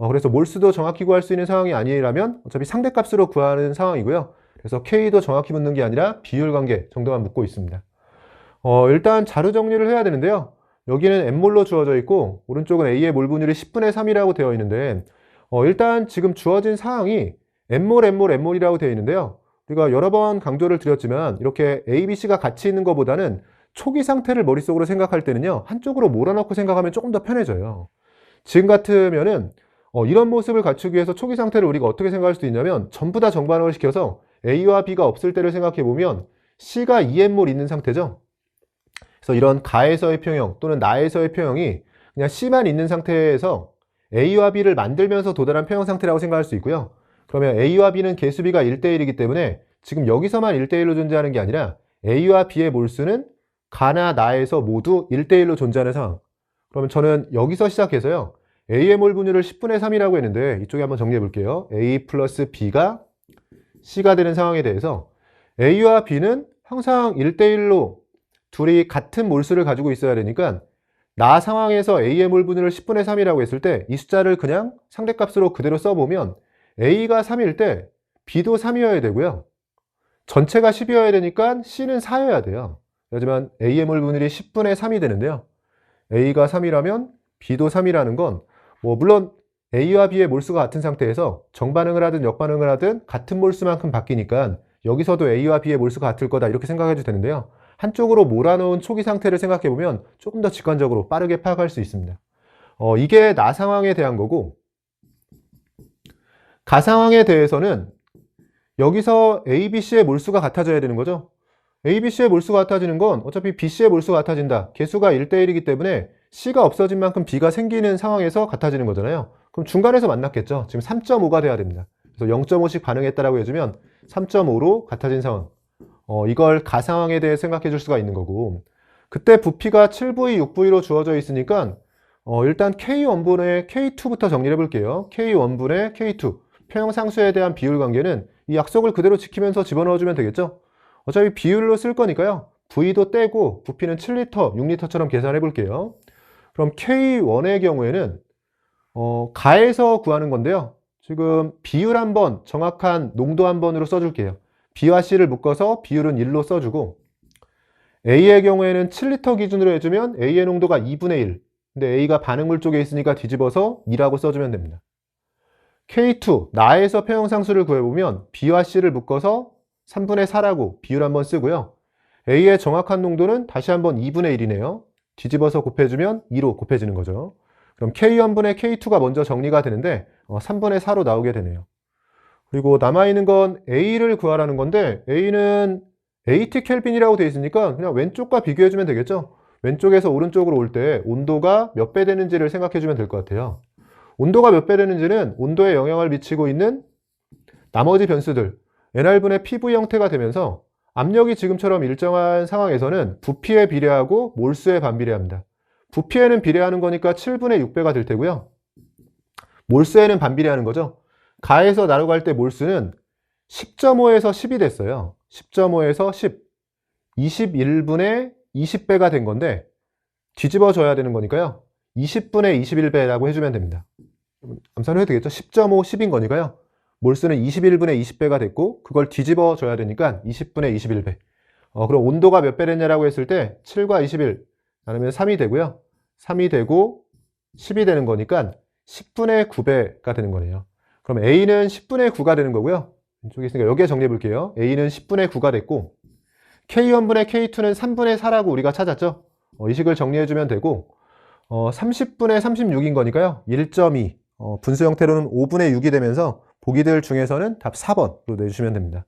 그래서 몰수도 정확히 구할 수 있는 상황이 아니라면 어차피 상대값으로 구하는 상황이고요. 그래서 K도 정확히 묻는 게 아니라 비율 관계 정도만 묻고 있습니다. 일단 자료 정리를 해야 되는데요. 여기는 N몰로 주어져 있고 오른쪽은 A의 몰 분율이 10분의 3이라고 되어 있는데 일단 지금 주어진 상황이 N몰, N몰, N몰이라고 되어 있는데요. 우리가 여러 번 강조를 드렸지만 이렇게 A, B, C가 같이 있는 것보다는 초기 상태를 머릿속으로 생각할 때는요. 한쪽으로 몰아넣고 생각하면 조금 더 편해져요. 지금 같으면은 이런 모습을 갖추기 위해서 초기 상태를 우리가 어떻게 생각할 수도 있냐면 전부 다 정반응을 시켜서 A와 B가 없을 때를 생각해 보면 C가 2N몰 있는 상태죠. 그래서 이런 가에서의 평형 또는 나에서의 평형이 그냥 C만 있는 상태에서 A와 B를 만들면서 도달한 평형 상태라고 생각할 수 있고요. 그러면 A와 B는 개수비가 1대1이기 때문에 지금 여기서만 1대1로 존재하는 게 아니라 A와 B의 몰수는 가나 나에서 모두 1대1로 존재하는 상황. 그러면 저는 여기서 시작해서요. A의 몰 분율을 10분의 3이라고 했는데 이쪽에 한번 정리해 볼게요. A 플러스 B가 C가 되는 상황에 대해서 A와 B는 항상 1대1로 둘이 같은 몰수를 가지고 있어야 되니까 나 상황에서 A의 몰 분율을 10분의 3이라고 했을 때 이 숫자를 그냥 상대값으로 그대로 써보면 A가 3일 때 B도 3이어야 되고요. 전체가 10이어야 되니까 C는 4여야 돼요. 하지만 A의 몰 분율이 10분의 3이 되는데요. A가 3이라면 B도 3이라는 건 물론 A와 B의 몰수가 같은 상태에서 정반응을 하든 역반응을 하든 같은 몰수만큼 바뀌니까 여기서도 A와 B의 몰수가 같을 거다 이렇게 생각해도 되는데요. 한쪽으로 몰아넣은 초기 상태를 생각해보면 조금 더 직관적으로 빠르게 파악할 수 있습니다. 이게 나 상황에 대한 거고 가 상황에 대해서는 여기서 A, B, C의 몰수가 같아져야 되는 거죠. A, B, C의 몰수가 같아지는 건 어차피 B, C의 몰수가 같아진다. 개수가 1대1이기 때문에 C가 없어진 만큼 B가 생기는 상황에서 같아지는 거잖아요. 그럼 중간에서 만났겠죠. 지금 3.5가 돼야 됩니다. 그래서 0.5씩 반응했다라고 해주면 3.5로 같아진 상황. 이걸 가 상황에 대해 생각해 줄 수가 있는 거고 그때 부피가 7V, 6V로 주어져 있으니까 일단 K1분의 K2부터 정리를 해볼게요. K1분의 K2 평형상수에 대한 비율 관계는 이 약속을 그대로 지키면서 집어넣어주면 되겠죠. 어차피 비율로 쓸 거니까요. V도 떼고 부피는 7리터, 6리터처럼 계산해 볼게요. 그럼 K1의 경우에는 가에서 구하는 건데요. 지금 비율 한번 정확한 농도 한 번으로 써줄게요. B와 C를 묶어서 비율은 1로 써주고 A의 경우에는 7리터 기준으로 해주면 A의 농도가 2분의 1 근데 A가 반응물 쪽에 있으니까 뒤집어서 2라고 써주면 됩니다. K2, 나에서 평형상수를 구해보면 B와 C를 묶어서 3분의 4라고 비율 한번 쓰고요. A의 정확한 농도는 다시 한번 2분의 1이네요. 뒤집어서 곱해주면 2로 곱해지는 거죠. 그럼 K1분의 K2가 먼저 정리가 되는데 3분의 4로 나오게 되네요. 그리고 남아있는 건 A를 구하라는 건데 A는 AT 켈빈이라고 되어 있으니까 그냥 왼쪽과 비교해주면 되겠죠. 왼쪽에서 오른쪽으로 올 때 온도가 몇 배 되는지를 생각해 주면 될 것 같아요. 온도가 몇 배 되는지는 온도에 영향을 미치고 있는 나머지 변수들, NR분의 PV 형태가 되면서 압력이 지금처럼 일정한 상황에서는 부피에 비례하고 몰수에 반비례합니다. 부피에는 비례하는 거니까 7분의 6배가 될 테고요. 몰수에는 반비례하는 거죠. 가에서 나로 갈 때 몰수는 10.5에서 10이 됐어요. 10.5에서 10, 21분의 20배가 된 건데 뒤집어져야 되는 거니까요. 20분의 21배라고 해주면 됩니다. 암산을 해도 되겠죠? 10.5, 10인 거니까요. 몰수는 21분의 20배가 됐고 그걸 뒤집어줘야 되니까 20분의 21배. 그럼 온도가 몇 배 됐냐라고 했을 때 7과 21 나누면 3이 되고요. 3이 되고 10이 되는 거니까 10분의 9배가 되는 거네요. 그럼 A는 10분의 9가 되는 거고요. 이쪽에 있으니까 여기에 정리해 볼게요. A는 10분의 9가 됐고 K1분의 K2는 3분의 4라고 우리가 찾았죠. 이 식을 정리해 주면 되고 30분의 36인 거니까요. 1.2 분수 형태로는 5분의 6이 되면서 보기들 중에서는 답 4번으로 내주시면 됩니다.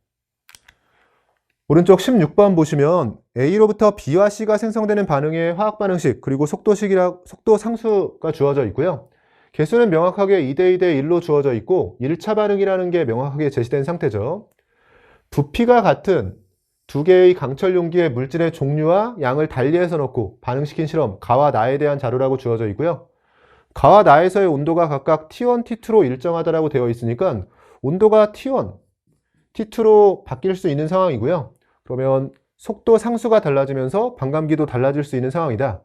오른쪽 16번 보시면 A로부터 B와 C가 생성되는 반응의 화학 반응식 그리고 속도 상수가 주어져 있고요. 개수는 명확하게 2대 2대 1로 주어져 있고 1차 반응이라는 게 명확하게 제시된 상태죠. 부피가 같은 두 개의 강철 용기의 물질의 종류와 양을 달리해서 넣고 반응시킨 실험 가와 나에 대한 자료라고 주어져 있고요. 가와 나에서의 온도가 각각 T1, T2로 일정하다라고 되어 있으니까 온도가 T1, T2로 바뀔 수 있는 상황이고요. 그러면 속도 상수가 달라지면서 반감기도 달라질 수 있는 상황이다.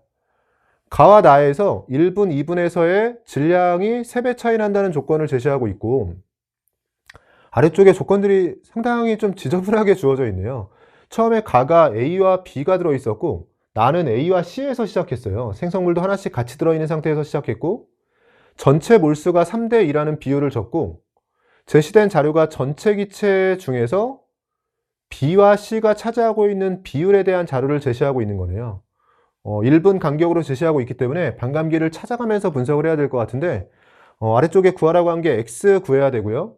가와 나에서 1분, 2분에서의 질량이 3배 차이 난다는 조건을 제시하고 있고 아래쪽에 조건들이 상당히 좀 지저분하게 주어져 있네요. 처음에 가가 A와 B가 들어있었고 나는 A와 C에서 시작했어요. 생성물도 하나씩 같이 들어있는 상태에서 시작했고 전체 몰수가 3대 2라는 비율을 줬고 제시된 자료가 전체 기체 중에서 B와 C가 차지하고 있는 비율에 대한 자료를 제시하고 있는 거네요. 1분 간격으로 제시하고 있기 때문에 반감기를 찾아가면서 분석을 해야 될 것 같은데 아래쪽에 구하라고 한 게 X 구해야 되고요.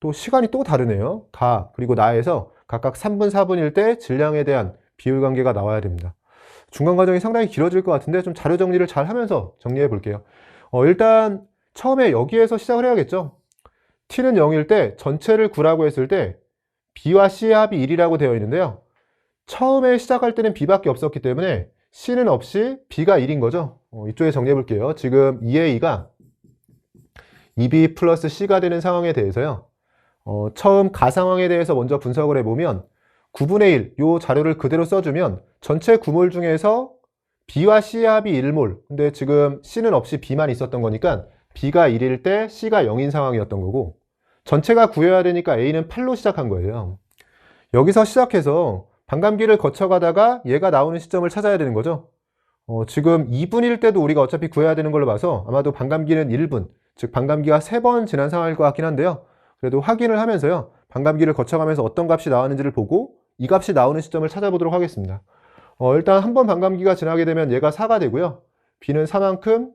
또 시간이 또 다르네요. 가 그리고 나에서 각각 3분, 4분일 때 질량에 대한 비율 관계가 나와야 됩니다. 중간 과정이 상당히 길어질 것 같은데 좀 자료 정리를 잘 하면서 정리해 볼게요. 일단 처음에 여기에서 시작을 해야겠죠. T는 0일 때 전체를 구라고 했을 때 B와 C의 합이 1이라고 되어 있는데요. 처음에 시작할 때는 B밖에 없었기 때문에 C는 없이 B가 1인 거죠. 이쪽에 정리해 볼게요. 지금 2A가 2B 플러스 C가 되는 상황에 대해서요. 처음 가 상황에 대해서 먼저 분석을 해보면 9분의 1, 요 자료를 그대로 써주면 전체 구몰 중에서 B와 C의 합이 1몰. 근데 지금 C는 없이 B만 있었던 거니까 B가 1일 때 C가 0인 상황이었던 거고 전체가 구해야 되니까 A는 8로 시작한 거예요. 여기서 시작해서 반감기를 거쳐가다가 얘가 나오는 시점을 찾아야 되는 거죠. 지금 2분일 때도 우리가 어차피 구해야 되는 걸로 봐서 아마도 반감기는 1분, 즉 반감기가 3번 지난 상황일 것 같긴 한데요. 그래도 확인을 하면서요. 반감기를 거쳐가면서 어떤 값이 나왔는지를 보고 이 값이 나오는 시점을 찾아보도록 하겠습니다. 일단 한 번 반감기가 지나게 되면 얘가 4가 되고요. B는 4만큼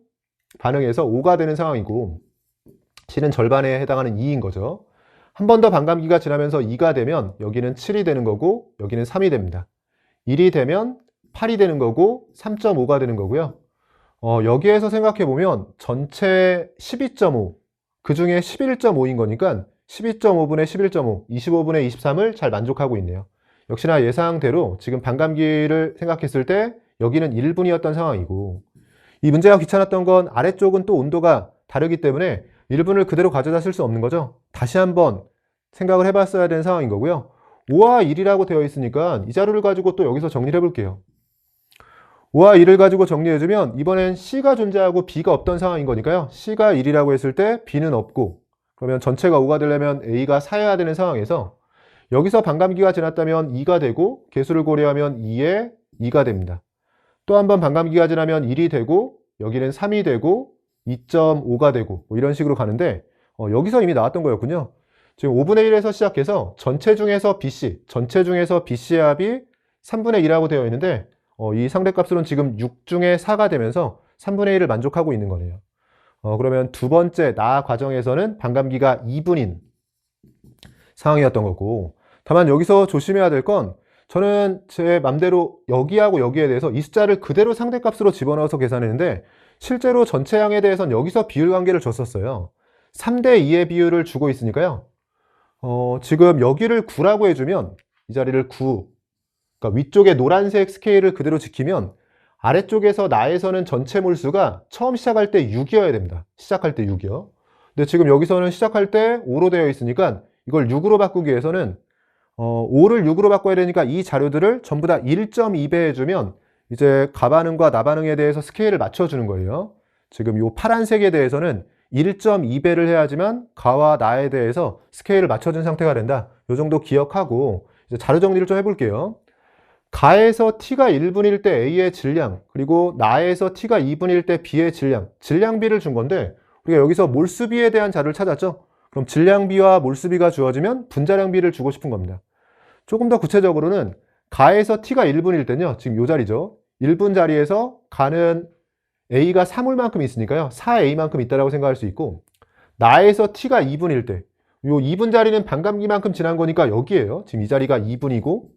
반응해서 5가 되는 상황이고 C는 절반에 해당하는 2인 거죠. 한 번 더 반감기가 지나면서 2가 되면 여기는 7이 되는 거고 여기는 3이 됩니다. 1이 되면 8이 되는 거고 3.5가 되는 거고요. 여기에서 생각해 보면 전체 12.5, 그 중에 11.5인 거니까 12.5분의 11.5, 25분의 23을 잘 만족하고 있네요. 역시나 예상대로 지금 반감기를 생각했을 때 여기는 1분이었던 상황이고 이 문제가 귀찮았던 건 아래쪽은 또 온도가 다르기 때문에 1분을 그대로 가져다 쓸 수 없는 거죠. 다시 한번 생각을 해봤어야 되는 상황인 거고요. 5와 1이라고 되어 있으니까 이 자료를 가지고 또 여기서 정리를 해볼게요. 5와 1을 가지고 정리해주면 이번엔 C가 존재하고 B가 없던 상황인 거니까요. C가 1이라고 했을 때 B는 없고 그러면 전체가 5가 되려면 A가 4여야 되는 상황에서 여기서 반감기가 지났다면 2가 되고 개수를 고려하면 2에 2가 됩니다. 또 한 번 반감기가 지나면 1이 되고 여기는 3이 되고 2.5가 되고 뭐 이런 식으로 가는데 여기서 이미 나왔던 거였군요. 지금 5분의 1에서 시작해서 전체 중에서 BC의 합이 3분의 2라고 되어 있는데 이 상대값으로는 지금 6 중에 4가 되면서 3분의 1을 만족하고 있는 거네요. 그러면 두 번째 나 과정에서는 반감기가 2분인 상황이었던 거고 다만 여기서 조심해야 될 건 저는 제 맘대로 여기하고 여기에 대해서 이 숫자를 그대로 상대값으로 집어넣어서 계산했는데 실제로 전체 양에 대해서는 여기서 비율 관계를 줬었어요. 3대 2의 비율을 주고 있으니까요. 지금 여기를 9라고 해주면 이 자리를 9, 그러니까 위쪽에 노란색 스케일을 그대로 지키면 아래쪽에서 나에서는 전체 몰수가 처음 시작할 때 6이어야 됩니다. 시작할 때 6이요. 근데 지금 여기서는 시작할 때 5로 되어 있으니까 이걸 6으로 바꾸기 위해서는 5를 6으로 바꿔야 되니까 이 자료들을 전부 다 1.2배 해주면 이제 가반응과 나반응에 대해서 스케일을 맞춰주는 거예요. 지금 이 파란색에 대해서는 1.2배를 해야지만 가와 나에 대해서 스케일을 맞춰준 상태가 된다. 이 정도 기억하고 이제 자료 정리를 좀 해볼게요. 가에서 t가 1분일 때 a의 질량, 그리고 나에서 t가 2분일 때 b의 질량, 질량비를 준 건데 우리가 여기서 몰수비에 대한 자료를 찾았죠? 그럼 질량비와 몰수비가 주어지면 분자량비를 주고 싶은 겁니다. 조금 더 구체적으로는 가에서 t가 1분일 때는요. 지금 이 자리죠. 1분 자리에서 가는 a가 3올만큼 있으니까요. 4a만큼 있다고 생각할 수 있고 나에서 t가 2분일 때 이 2분 자리는 반감기만큼 지난 거니까 여기에요. 지금 이 자리가 2분이고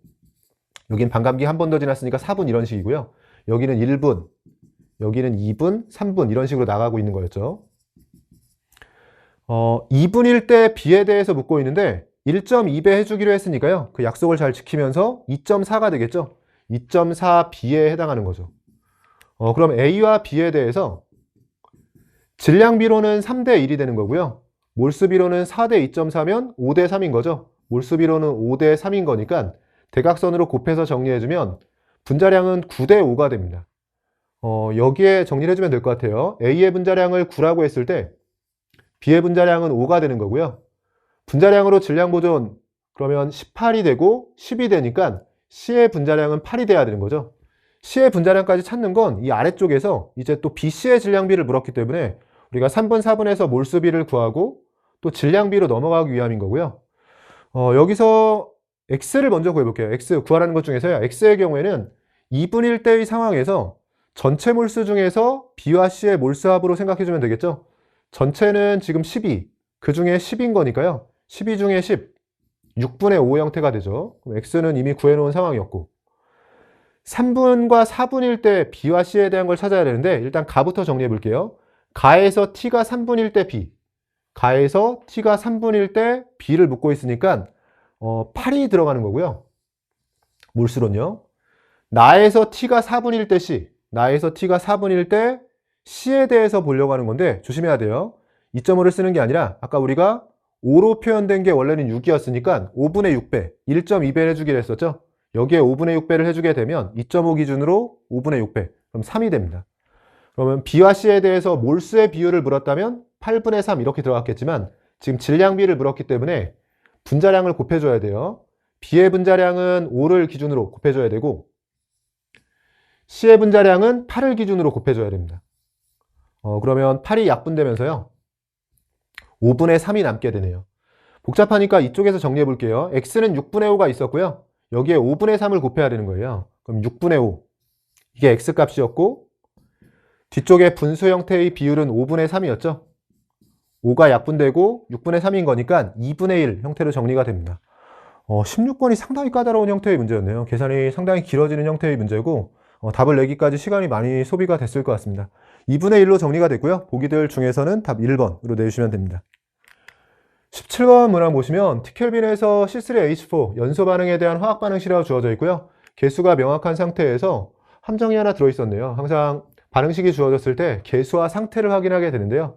여긴 반감기 한 번 더 지났으니까 4분 이런 식이고요. 여기는 1분, 여기는 2분, 3분 이런 식으로 나가고 있는 거였죠. 2분일 때 b에 대해서 묻고 있는데 1.2배 해주기로 했으니까요. 그 약속을 잘 지키면서 2.4가 되겠죠. 2.4b에 해당하는 거죠. 그럼 a와 b에 대해서 질량비로는 3대 1이 되는 거고요. 몰수비로는 4대 2.4면 5대 3인 거죠. 몰수비로는 5대 3인 거니까 대각선으로 곱해서 정리해주면 분자량은 9대 5가 됩니다. 여기에 정리를 해주면 될 것 같아요. A의 분자량을 9라고 했을 때 B의 분자량은 5가 되는 거고요. 분자량으로 질량 보존 그러면 18이 되고 10이 되니까 C의 분자량은 8이 돼야 되는 거죠. C의 분자량까지 찾는 건 이 아래쪽에서 이제 또 BC의 질량비를 물었기 때문에 우리가 3분, 4분에서 몰수비를 구하고 또 질량비로 넘어가기 위함인 거고요. 여기서 X를 먼저 구해볼게요. X 구하라는 것 중에서요. X의 경우에는 2분일 때의 상황에서 전체 몰수 중에서 B와 C의 몰수합으로 생각해주면 되겠죠. 전체는 지금 12, 그 중에 10인 거니까요. 12 중에 10, 6분의 5 형태가 되죠. 그럼 X는 이미 구해놓은 상황이었고 3분과 4분일 때 B와 C에 대한 걸 찾아야 되는데 일단 가부터 정리해 볼게요. 가에서 T가 3분일 때 B, 가에서 T가 3분일 때 B를 묻고 있으니까 8이 들어가는 거고요. 몰수론요. 나에서 T가 4분일 때 C, 나에서 T가 4분일 때 C에 대해서 보려고 하는 건데 조심해야 돼요. 2.5를 쓰는 게 아니라 아까 우리가 5로 표현된 게 원래는 6이었으니까 5분의 6배, 1.2배를 해주기로 했었죠. 여기에 5분의 6배를 해주게 되면 2.5 기준으로 5분의 6배, 그럼 3이 됩니다. 그러면 B와 C에 대해서 몰수의 비율을 물었다면 8분의 3 이렇게 들어갔겠지만 지금 질량비를 물었기 때문에 분자량을 곱해줘야 돼요. B의 분자량은 5를 기준으로 곱해줘야 되고 C의 분자량은 8을 기준으로 곱해줘야 됩니다. 그러면 8이 약분되면서요. 5분의 3이 남게 되네요. 복잡하니까 이쪽에서 정리해 볼게요. X는 6분의 5가 있었고요. 여기에 5분의 3을 곱해야 되는 거예요. 그럼 6분의 5. 이게 X값이었고 뒤쪽에 분수 형태의 비율은 5분의 3이었죠. 5가 약분되고 6분의 3인 거니까 2분의 1 형태로 정리가 됩니다. 16번이 상당히 까다로운 형태의 문제였네요. 계산이 상당히 길어지는 형태의 문제고 답을 내기까지 시간이 많이 소비가 됐을 것 같습니다. 2분의 1로 정리가 됐고요. 보기들 중에서는 답 1번으로 내주시면 됩니다. 17번 문항 보시면 T켈빈에서 C3H4 연소 반응에 대한 화학 반응 실화가 주어져 있고요. 개수가 명확한 상태에서 함정이 하나 들어있었네요. 항상 반응식이 주어졌을 때 개수와 상태를 확인하게 되는데요.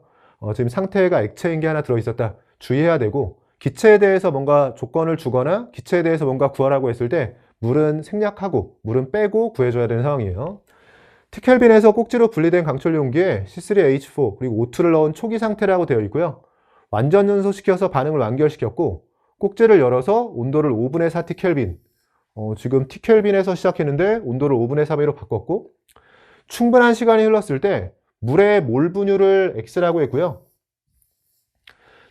지금 상태가 액체인 게 하나 들어있었다. 주의해야 되고 기체에 대해서 뭔가 조건을 주거나 기체에 대해서 뭔가 구하라고 했을 때 물은 생략하고 물은 빼고 구해줘야 되는 상황이에요. T켈빈에서 꼭지로 분리된 강철 용기에 C3H4 그리고 O2를 넣은 초기 상태라고 되어 있고요. 완전 연소시켜서 반응을 완결시켰고 꼭지를 열어서 온도를 5분의 4 T켈빈 지금 T켈빈에서 시작했는데 온도를 5분의 3으로 바꿨고 충분한 시간이 흘렀을 때 물의 몰 분율을 X라고 했고요.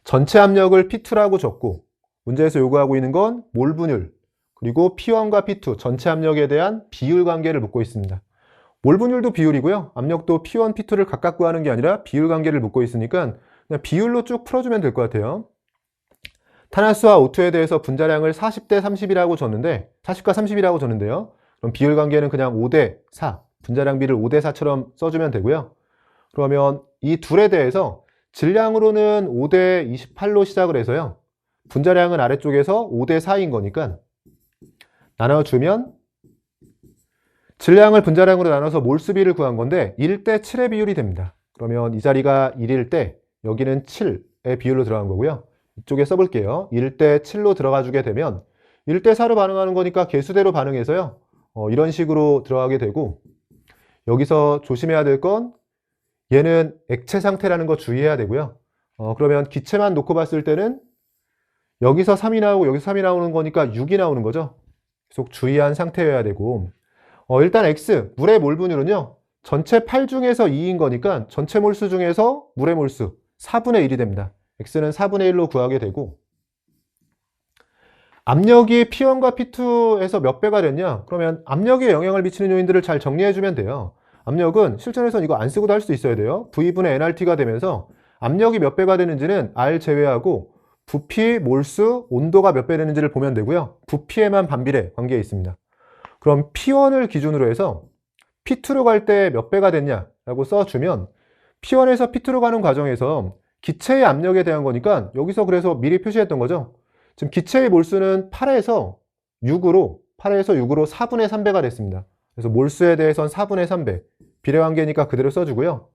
전체 압력을 P2라고 적고 문제에서 요구하고 있는 건 몰 분율 그리고 P1과 P2 전체 압력에 대한 비율 관계를 묻고 있습니다. 몰 분율도 비율이고요. 압력도 P1, P2를 각각 구하는 게 아니라 비율 관계를 묻고 있으니까 그냥 비율로 쭉 풀어주면 될 것 같아요. 탄화수와 O2에 대해서 분자량을 40대 30이라고 줬는데 40과 30이라고 줬는데요. 그럼 비율 관계는 그냥 5대 4, 분자량 비를 5대 4처럼 써주면 되고요. 그러면 이 둘에 대해서 질량으로는 5대 28로 시작을 해서요. 분자량은 아래쪽에서 5대 4인 거니까 나눠주면 질량을 분자량으로 나눠서 몰수비를 구한 건데 1대 7의 비율이 됩니다. 그러면 이 자리가 1일 때 여기는 7의 비율로 들어간 거고요. 이쪽에 써볼게요. 1대 7로 들어가 주게 되면 1대 4로 반응하는 거니까 개수대로 반응해서요. 이런 식으로 들어가게 되고 여기서 조심해야 될 건 얘는 액체 상태라는 거 주의해야 되고요. 그러면 기체만 놓고 봤을 때는 여기서 3이 나오고 여기서 3이 나오는 거니까 6이 나오는 거죠. 계속 주의한 상태여야 되고 일단 X, 물의 몰분율은요. 전체 8 중에서 2인 거니까 전체 몰수 중에서 물의 몰수 4분의 1이 됩니다. X는 4분의 1로 구하게 되고 압력이 P1과 P2에서 몇 배가 됐냐? 그러면 압력에 영향을 미치는 요인들을 잘 정리해주면 돼요. 압력은 실전에서는 이거 안 쓰고도 할 수 있어야 돼요. V분의 nRT가 되면서 압력이 몇 배가 되는지는 R 제외하고 부피, 몰수, 온도가 몇 배 되는지를 보면 되고요. 부피에만 반비례 관계에 있습니다. 그럼 P1을 기준으로 해서 P2로 갈 때 몇 배가 됐냐라고 써주면 P1에서 P2로 가는 과정에서 기체의 압력에 대한 거니까 여기서 그래서 미리 표시했던 거죠. 지금 기체의 몰수는 8에서 6으로 4분의 3배가 됐습니다. 그래서 몰수에 대해서는 4분의 3배 비례관계니까 그대로 써주고요.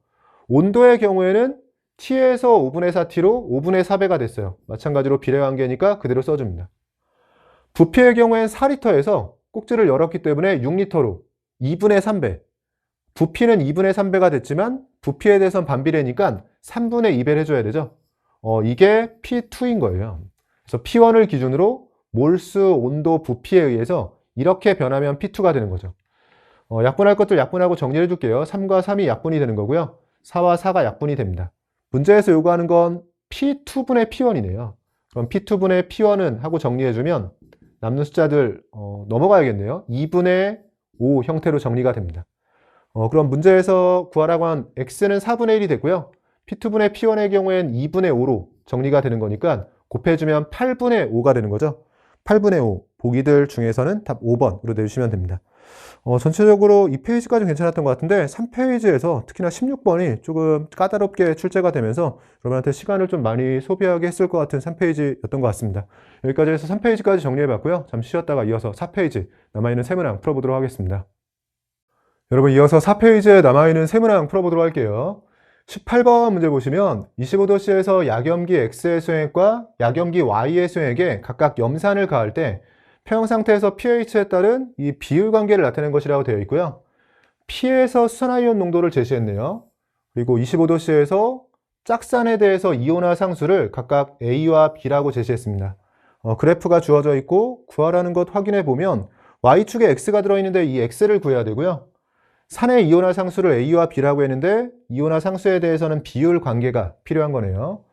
온도의 경우에는 T에서 5분의 4T로 5분의 4배가 됐어요. 마찬가지로 비례관계니까 그대로 써줍니다. 부피의 경우엔 4리터에서 꼭지를 열었기 때문에 6리터로 2분의 3배 부피는 2분의 3배가 됐지만 부피에 대해서는 반비례니까 3분의 2배를 해줘야 되죠. 이게 P2인 거예요. 그래서 P1을 기준으로 몰수, 온도, 부피에 의해서 이렇게 변하면 P2가 되는 거죠. 약분할 것들 약분하고 정리해 줄게요. 3과 3이 약분이 되는 거고요. 4와 4가 약분이 됩니다. 문제에서 요구하는 건 P2분의 P1이네요. 그럼 P2분의 P1은 하고 정리해주면 남는 숫자들 넘어가야겠네요. 2분의 5 형태로 정리가 됩니다. 그럼 문제에서 구하라고 한 X는 4분의 1이 됐고요. P2분의 P1의 경우엔 2분의 5로 정리가 되는 거니까 곱해주면 8분의 5가 되는 거죠. 8분의 5, 보기들 중에서는 답 5번으로 내주시면 됩니다. 전체적으로 2페이지까지는 괜찮았던 것 같은데 3페이지에서 특히나 16번이 조금 까다롭게 출제가 되면서 여러분한테 시간을 좀 많이 소비하게 했을 것 같은 3페이지였던 것 같습니다. 여기까지 해서 3페이지까지 정리해봤고요. 잠시 쉬었다가 이어서 4페이지 남아있는 세문항 풀어보도록 하겠습니다. 여러분 이어서 4페이지에 남아있는 세문항 풀어보도록 할게요. 18번 문제 보시면 25도씨에서 약염기 X의 수행액과 약염기 Y의 수행액에 각각 염산을 가할 때 평형 상태에서 pH에 따른 이 비율 관계를 나타낸 것이라고 되어 있고요. P에서 수산화이온 농도를 제시했네요. 그리고 25도씨에서 짝산에 대해서 이온화 상수를 각각 A와 B라고 제시했습니다. 그래프가 주어져 있고 구하라는 것 확인해 보면 Y축에 X가 들어있는데 이 X를 구해야 되고요. 산의 이온화 상수를 A와 B라고 했는데 이온화 상수에 대해서는 비율 관계가 필요한 거네요.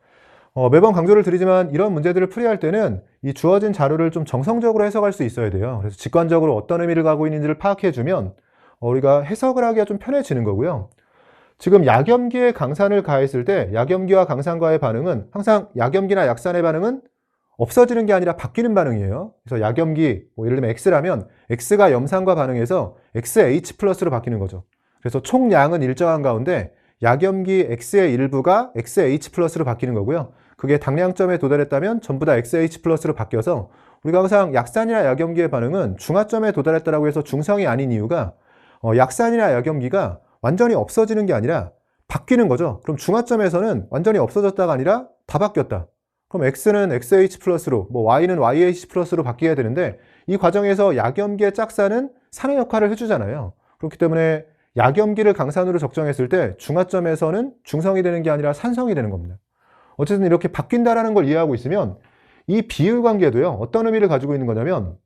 매번 강조를 드리지만 이런 문제들을 풀이할 때는 이 주어진 자료를 좀 정성적으로 해석할 수 있어야 돼요. 그래서 직관적으로 어떤 의미를 가고 있는지를 파악해주면 우리가 해석을 하기가 좀 편해지는 거고요. 지금 약염기에 강산을 가했을 때 약염기와 강산과의 반응은 항상 약염기나 약산의 반응은 없어지는 게 아니라 바뀌는 반응이에요. 그래서 약염기, 예를 들면 X라면 X가 염산과 반응해서 XH 플러스로 바뀌는 거죠. 그래서 총량은 일정한 가운데 약염기 X의 일부가 XH 플러스로 바뀌는 거고요. 그게 당량점에 도달했다면 전부 다 XH 플러스로 바뀌어서 우리가 항상 약산이나 약염기의 반응은 중하점에 도달했다고 해서 중성이 아닌 이유가 약산이나 약염기가 완전히 없어지는 게 아니라 바뀌는 거죠. 그럼 중하점에서는 완전히 없어졌다가 아니라 다 바뀌었다. 그럼 X는 XH 플러스로, Y는 YH 플러스로 바뀌어야 되는데 이 과정에서 약염기의 짝산은 산의 역할을 해주잖아요. 그렇기 때문에 약염기를 강산으로 적정했을 때 중하점에서는 중성이 되는 게 아니라 산성이 되는 겁니다. 어쨌든 이렇게 바뀐다라는 걸 이해하고 있으면 이 비율 관계도요. 어떤 의미를 가지고 있는 거냐면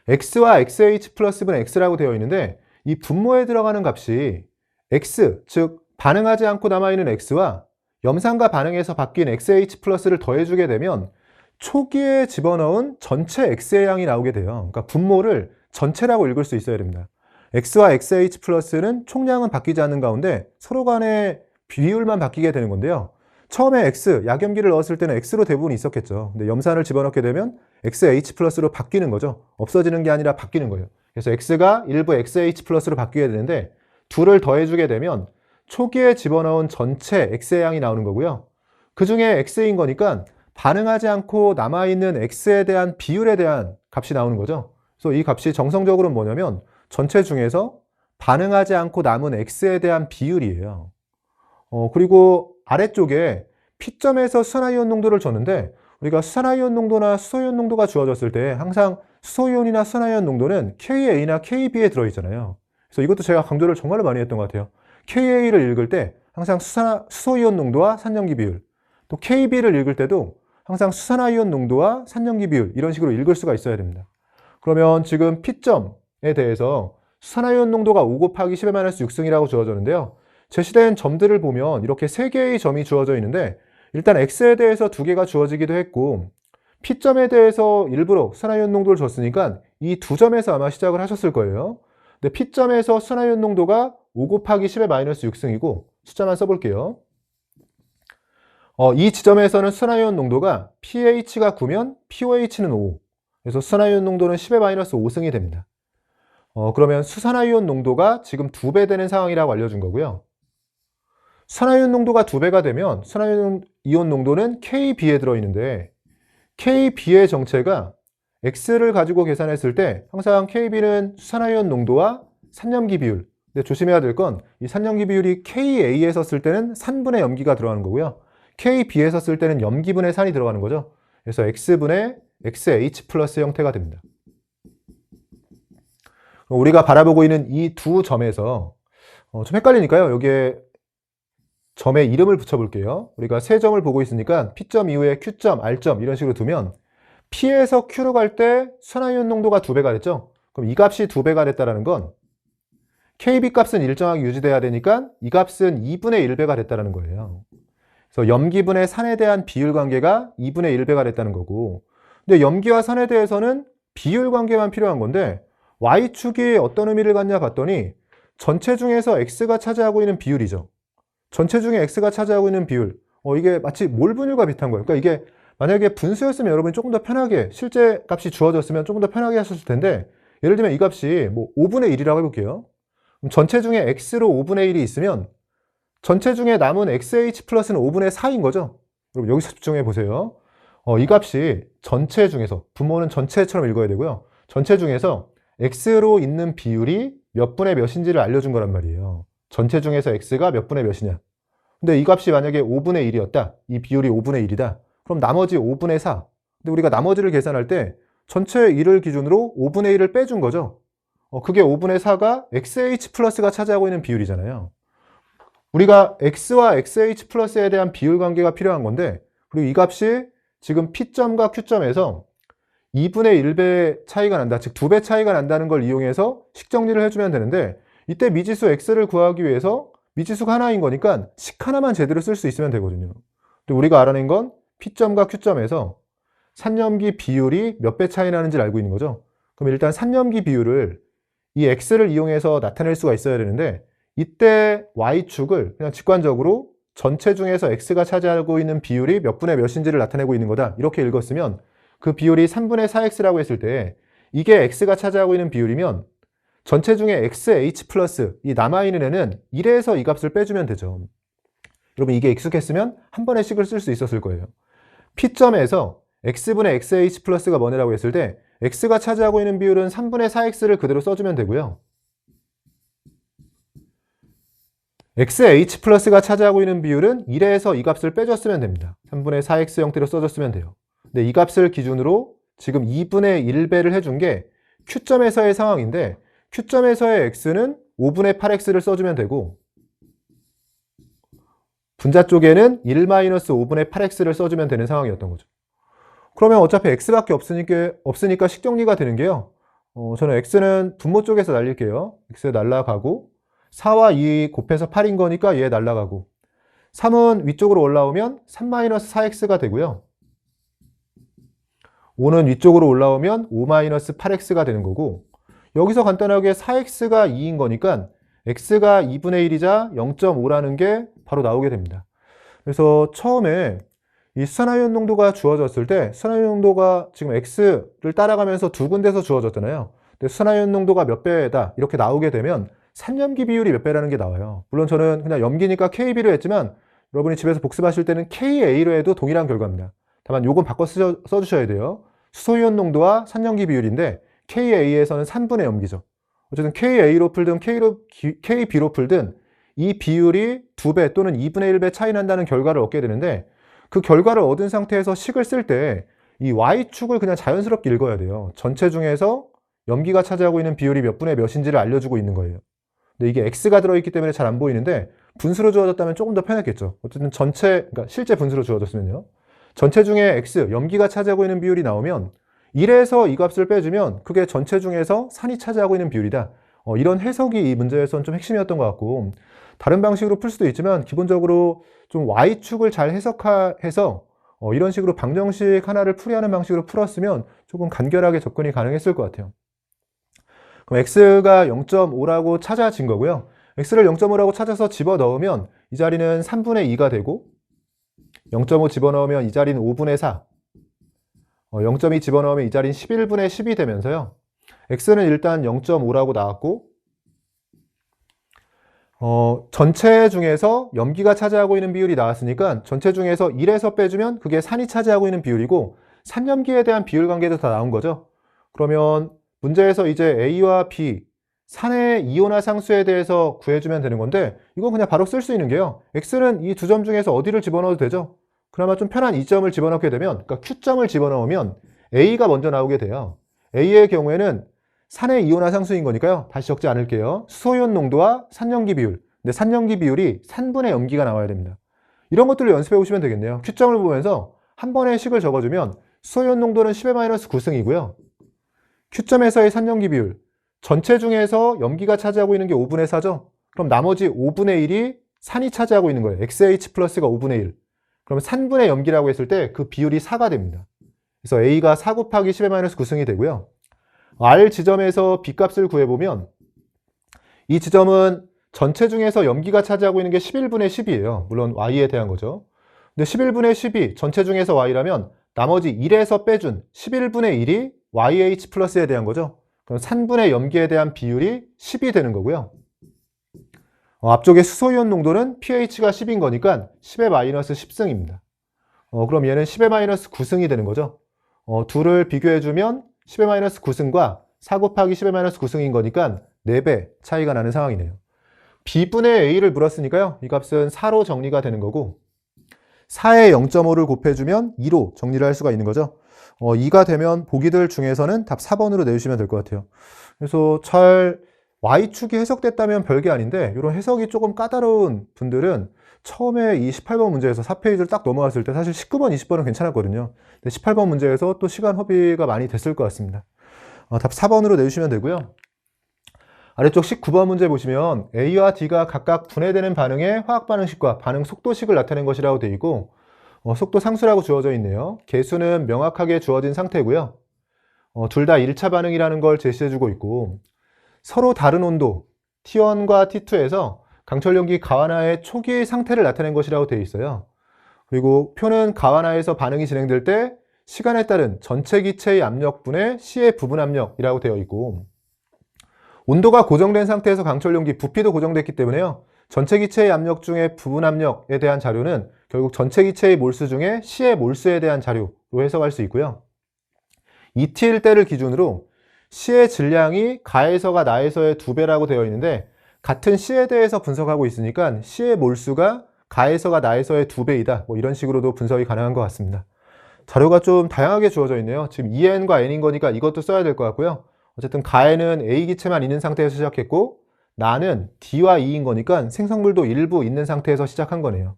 X와 XH 플러스 분 X라고 되어 있는데 이 분모에 들어가는 값이 X, 즉 반응하지 않고 남아있는 X와 염산과 반응해서 바뀐 XH 플러스를 더해주게 되면 초기에 집어넣은 전체 X의 양이 나오게 돼요. 그러니까 분모를 전체라고 읽을 수 있어야 됩니다. X와 XH 플러스는 총량은 바뀌지 않는 가운데 서로 간의 비율만 바뀌게 되는 건데요. 처음에 x, 약염기를 넣었을 때는 x로 대부분 있었겠죠. 근데 염산을 집어넣게 되면 XH 플러스로 바뀌는 거죠. 없어지는 게 아니라 바뀌는 거예요. 그래서 x가 일부 XH 플러스로 바뀌게 되는데 둘을 더해주게 되면 초기에 집어넣은 전체 x의 양이 나오는 거고요. 그 중에 x인 거니까 반응하지 않고 남아있는 x에 대한 비율에 대한 값이 나오는 거죠. 그래서 이 값이 정성적으로는 뭐냐면 전체 중에서 반응하지 않고 남은 x에 대한 비율이에요. 그리고 아래쪽에 P점에서 수산화이온 농도를 줬는데 우리가 수산화이온 농도나 수소이온 농도가 주어졌을 때 항상 수소이온이나 수산화이온 농도는 KA나 KB에 들어있잖아요. 그래서 이것도 제가 강조를 정말로 많이 했던 것 같아요. KA를 읽을 때 항상 수소이온 농도와 산염기 비율, 또 KB를 읽을 때도 항상 수산화이온 농도와 산염기 비율 이런 식으로 읽을 수가 있어야 됩니다. 그러면 지금 P점에 대해서 수산화이온 농도가 5 곱하기 10의 -6승이라고 주어졌는데요. 제시된 점들을 보면 이렇게 3개의 점이 주어져 있는데 일단 X에 대해서 2개가 주어지기도 했고 P점에 대해서 일부러 수산화이온 농도를 줬으니까 이 두 점에서 아마 시작을 하셨을 거예요. 근데 P점에서 수산화이온 농도가 5 곱하기 10의 -6승이고 숫자만 써볼게요. 이 지점에서는 수산화이온 농도가 pH가 9면 pOH는 5. 그래서 수산화이온 농도는 10의 -5승이 됩니다. 그러면 수산화이온 농도가 지금 2배 되는 상황이라고 알려준 거고요. 수산화이온 농도가 2배가 되면 수산화이온 농도는 KB에 들어있는데 KB의 정체가 X를 가지고 계산했을 때 항상 KB는 수산화이온 농도와 산염기 비율. 근데 조심해야 될 건 이 산염기 비율이 KA에서 쓸 때는 산분의 염기가 들어가는 거고요. KB에서 쓸 때는 염기분의 산이 들어가는 거죠. 그래서 X분의 XH 플러스 형태가 됩니다. 우리가 바라보고 있는 이 두 점에서 좀 헷갈리니까요. 여기에 점에 이름을 붙여볼게요. 우리가 세 점을 보고 있으니까 P점 이후에 Q점, R점 이런 식으로 두면 P에서 Q로 갈 때 수산화이온 농도가 2배가 됐죠. 그럼 이 값이 2배가 됐다는 건 KB 값은 일정하게 유지돼야 되니까 이 값은 2분의 1배가 됐다는 거예요. 그래서 염기분의 산에 대한 비율 관계가 2분의 1배가 됐다는 거고 근데 염기와 산에 대해서는 비율 관계만 필요한 건데 Y축이 어떤 의미를 갖냐 봤더니 전체 중에서 X가 차지하고 있는 비율이죠. 전체 중에 X가 차지하고 있는 비율. 이게 마치 몰 분율과 비슷한 거예요. 그러니까 이게 만약에 분수였으면 여러분이 조금 더 편하게 실제 값이 주어졌으면 조금 더 편하게 하셨을 텐데 예를 들면 이 값이 뭐 5분의 1이라고 해볼게요. 그럼 전체 중에 X로 5분의 1이 있으면 전체 중에 남은 XH 플러스는 5분의 4인 거죠. 여러분 여기서 집중해 보세요. 이 값이 전체 중에서 분모는 전체처럼 읽어야 되고요. 전체 중에서 X로 있는 비율이 몇 분의 몇인지를 알려준 거란 말이에요. 전체 중에서 X가 몇 분의 몇이냐. 근데 이 값이 만약에 5분의 1이었다. 이 비율이 5분의 1이다. 그럼 나머지 5분의 4. 근데 우리가 나머지를 계산할 때 전체 1을 기준으로 5분의 1을 빼준 거죠. 그게 5분의 4가 XH 플러스가 차지하고 있는 비율이잖아요. 우리가 X와 XH 플러스에 대한 비율 관계가 필요한 건데 그리고 이 값이 지금 P점과 Q점에서 2분의 1배 차이가 난다. 즉 2배 차이가 난다는 걸 이용해서 식정리를 해주면 되는데 이때 미지수 X를 구하기 위해서 미지수가 하나인 거니까 식 하나만 제대로 쓸 수 있으면 되거든요. 근데 우리가 알아낸 건 P점과 Q점에서 산염기 비율이 몇 배 차이 나는지를 알고 있는 거죠. 그럼 일단 산염기 비율을 이 X를 이용해서 나타낼 수가 있어야 되는데 이때 Y축을 그냥 직관적으로 전체 중에서 X가 차지하고 있는 비율이 몇 분의 몇인지를 나타내고 있는 거다. 이렇게 읽었으면 그 비율이 3분의 4X라고 했을 때 이게 X가 차지하고 있는 비율이면 전체 중에 XH 플러스 이 남아있는 애는 1에서 이 값을 빼주면 되죠. 여러분 이게 익숙했으면 한 번에 식을 쓸 수 있었을 거예요. P점에서 X분의 XH 플러스가 뭐냐라고 했을 때 X가 차지하고 있는 비율은 3분의 4X를 그대로 써주면 되고요. XH 플러스가 차지하고 있는 비율은 1에서 이 값을 빼줬으면 됩니다. 3분의 4X 형태로 써줬으면 돼요. 근데 이 값을 기준으로 지금 2분의 1배를 해준 게 Q점에서의 상황인데 Q점에서의 X는 5분의 8X를 써주면 되고 분자 쪽에는 1-5분의 8X를 써주면 되는 상황이었던 거죠. 그러면 어차피 X밖에 없으니까 식정리가 되는 게요. 저는 X는 분모 쪽에서 날릴게요. X 날라가고 4와 2 곱해서 8인 거니까 얘 날라가고 3은 위쪽으로 올라오면 3-4X가 되고요. 5는 위쪽으로 올라오면 5-8X가 되는 거고 여기서 간단하게 4X가 2인 거니까 X가 2분의 1이자 0.5라는 게 바로 나오게 됩니다. 그래서 처음에 이 수산화이온 농도가 주어졌을 때 수산화이온 농도가 지금 X를 따라가면서 두 군데서 주어졌잖아요. 근데 수산화이온 농도가 몇 배다 이렇게 나오게 되면 산염기 비율이 몇 배라는 게 나와요. 물론 저는 그냥 염기니까 KB로 했지만 여러분이 집에서 복습하실 때는 KA로 해도 동일한 결과입니다. 다만 요건 바꿔 써주셔야 돼요. 수소이온 농도와 산염기 비율인데 KA에서는 산분의 염기죠. 어쨌든 KA로 풀든 KB로 풀든 이 비율이 2배 또는 2분의 1배 차이 난다는 결과를 얻게 되는데 그 결과를 얻은 상태에서 식을 쓸 때 이 Y축을 그냥 자연스럽게 읽어야 돼요. 전체 중에서 염기가 차지하고 있는 비율이 몇 분의 몇인지를 알려주고 있는 거예요. 근데 이게 X가 들어있기 때문에 잘 안 보이는데 분수로 주어졌다면 조금 더 편했겠죠. 어쨌든 그러니까 실제 분수로 주어졌으면요. 전체 중에 X, 염기가 차지하고 있는 비율이 나오면 1에서 이 값을 빼주면 그게 전체 중에서 산이 차지하고 있는 비율이다. 이런 해석이 이 문제에서는 좀 핵심이었던 것 같고 다른 방식으로 풀 수도 있지만 기본적으로 좀 Y축을 잘 해석해서 이런 식으로 방정식 하나를 풀이하는 방식으로 풀었으면 조금 간결하게 접근이 가능했을 것 같아요. 그럼 X가 0.5라고 찾아진 거고요. X를 0.5라고 찾아서 집어넣으면 이 자리는 3분의 2가 되고 0.5 집어넣으면 이 자리는 5분의 4 0.2 집어넣으면 이 자리는 11분의 10이 되면서요. X는 일단 0.5라고 나왔고 전체 중에서 염기가 차지하고 있는 비율이 나왔으니까 전체 중에서 1에서 빼주면 그게 산이 차지하고 있는 비율이고 산염기에 대한 비율 관계도 다 나온 거죠. 그러면 문제에서 이제 A와 B, 산의 이온화 상수에 대해서 구해주면 되는 건데 이건 그냥 바로 쓸 수 있는 게요. X는 이 두 점 중에서 어디를 집어넣어도 되죠. 그나마 좀 편한 이 점을 집어넣게 되면 그러니까 Q점을 집어넣으면 A가 먼저 나오게 돼요. A의 경우에는 산의 이온화 상수인 거니까요. 다시 적지 않을게요. 수소이온 농도와 산염기 비율. 근데 산염기 비율이 산분의 염기가 나와야 됩니다. 이런 것들을 연습해 오시면 되겠네요. Q점을 보면서 한 번에 식을 적어주면 수소이온 농도는 10의 -9승이고요. Q점에서의 산염기 비율. 전체 중에서 염기가 차지하고 있는 게 5분의 4죠. 그럼 나머지 5분의 1이 산이 차지하고 있는 거예요. XH 플러스가 5분의 1. 그럼 산분의 염기라고 했을 때 그 비율이 4가 됩니다. 그래서 A가 4 곱하기 10의 -9승이 되고요. R 지점에서 B 값을 구해보면 이 지점은 전체 중에서 염기가 차지하고 있는 게 11분의 10이에요. 물론 Y에 대한 거죠. 근데 11분의 10이 전체 중에서 Y라면 나머지 1에서 빼준 11분의 1이 YH 플러스에 대한 거죠. 그럼 산분의 염기에 대한 비율이 10이 되는 거고요. 앞쪽에 수소이온 농도는 pH가 10인 거니까 10의 -10승입니다. 그럼 얘는 10의 -9승이 되는 거죠. 둘을 비교해주면 10의 -9승과 4 곱하기 10의 -9승인 거니까 4배 차이가 나는 상황이네요. B분의 A를 물었으니까요. 이 값은 4로 정리가 되는 거고 4에 0.5를 곱해주면 2로 정리를 할 수가 있는 거죠. 2가 되면 보기들 중에서는 답 4번으로 내주시면 될 것 같아요. 그래서 잘 Y축이 해석됐다면 별게 아닌데 이런 해석이 조금 까다로운 분들은 처음에 이 18번 문제에서 4페이지를 딱 넘어갔을 때 사실 19번, 20번은 괜찮았거든요. 근데 18번 문제에서 또 시간 허비가 많이 됐을 것 같습니다. 답 4번으로 내주시면 되고요. 아래쪽 19번 문제 보시면 A와 D가 각각 분해되는 반응의 화학 반응식과 반응 속도식을 나타낸 것이라고 되어 있고 속도 상수라고 주어져 있네요. 개수는 명확하게 주어진 상태고요. 둘 다 1차 반응이라는 걸 제시해주고 있고 서로 다른 온도 T1과 T2에서 강철용기 가완화의 초기 상태를 나타낸 것이라고 되어 있어요. 그리고 표는 가완화에서 반응이 진행될 때 시간에 따른 전체 기체의 압력분의 C의 부분 압력이라고 되어 있고 온도가 고정된 상태에서 강철용기 부피도 고정됐기 때문에요. 전체 기체의 압력 중에 부분 압력에 대한 자료는 결국 전체 기체의 몰수 중에 C의 몰수에 대한 자료로 해석할 수 있고요. 2T일 때를 기준으로 C의 질량이 가에서가 나에서의 2배라고 되어 있는데 같은 C에 대해서 분석하고 있으니까 C의 몰수가 가에서가 나에서의 2배이다. 뭐 이런 식으로도 분석이 가능한 것 같습니다. 자료가 좀 다양하게 주어져 있네요. 지금 EN과 N인 거니까 이것도 써야 될 것 같고요. 어쨌든 가에는 A 기체만 있는 상태에서 시작했고 나는 D와 E인 거니까 생성물도 일부 있는 상태에서 시작한 거네요.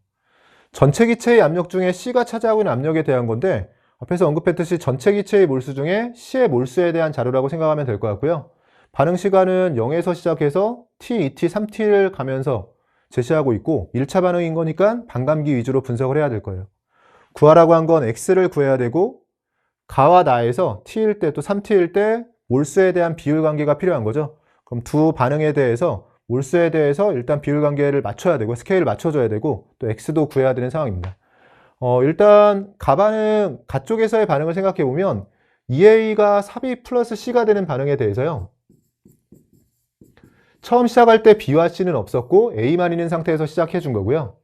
전체 기체의 압력 중에 C가 차지하고 있는 압력에 대한 건데 앞에서 언급했듯이 전체 기체의 몰수 중에 C의 몰수에 대한 자료라고 생각하면 될 것 같고요. 반응 시간은 0에서 시작해서 T, 2T, 3T를 가면서 제시하고 있고 1차 반응인 거니까 반감기 위주로 분석을 해야 될 거예요. 구하라고 한 건 X를 구해야 되고 가와 나에서 T일 때 또 3T일 때 몰수에 대한 비율 관계가 필요한 거죠. 그럼 두 반응에 대해서 몰수에 대해서 일단 비율 관계를 맞춰야 되고 스케일을 맞춰줘야 되고 또 x도 구해야 되는 상황입니다. 일단 가반응 가쪽에서의 반응을 생각해 보면 2a가 4b 플러스 c가 되는 반응에 대해서요. 처음 시작할 때 b와 c는 없었고 a만 있는 상태에서 시작해 준 거고요.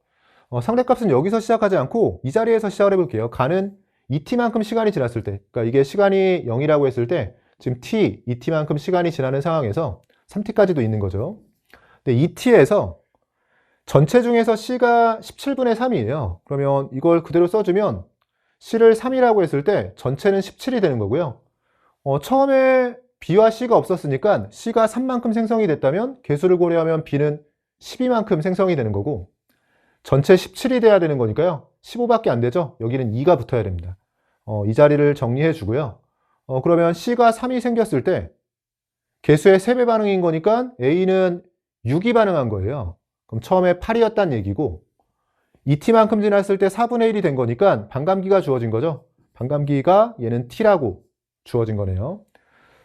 상대값은 여기서 시작하지 않고 이 자리에서 시작을 해볼게요. 가는 2t만큼 시간이 지났을 때, 그러니까 이게 시간이 0이라고 했을 때 지금 t, 2t만큼 시간이 지나는 상황에서 3t까지도 있는 거죠. 근데 2t에서 전체 중에서 c가 17분의 3이에요. 그러면 이걸 그대로 써주면 c를 3이라고 했을 때 전체는 17이 되는 거고요. 처음에 b와 c가 없었으니까 c가 3만큼 생성이 됐다면 개수를 고려하면 b는 12만큼 생성이 되는 거고 전체 17이 돼야 되는 거니까요. 15밖에 안 되죠. 여기는 2가 붙어야 됩니다. 이 자리를 정리해 주고요. 그러면 c가 3이 생겼을 때 개수의 3배 반응인 거니까 a는 6이 반응한 거예요. 그럼 처음에 8이었다는 얘기고 2t만큼 지났을 때 4분의 1이 된 거니까 반감기가 주어진 거죠. 반감기가 얘는 t라고 주어진 거네요.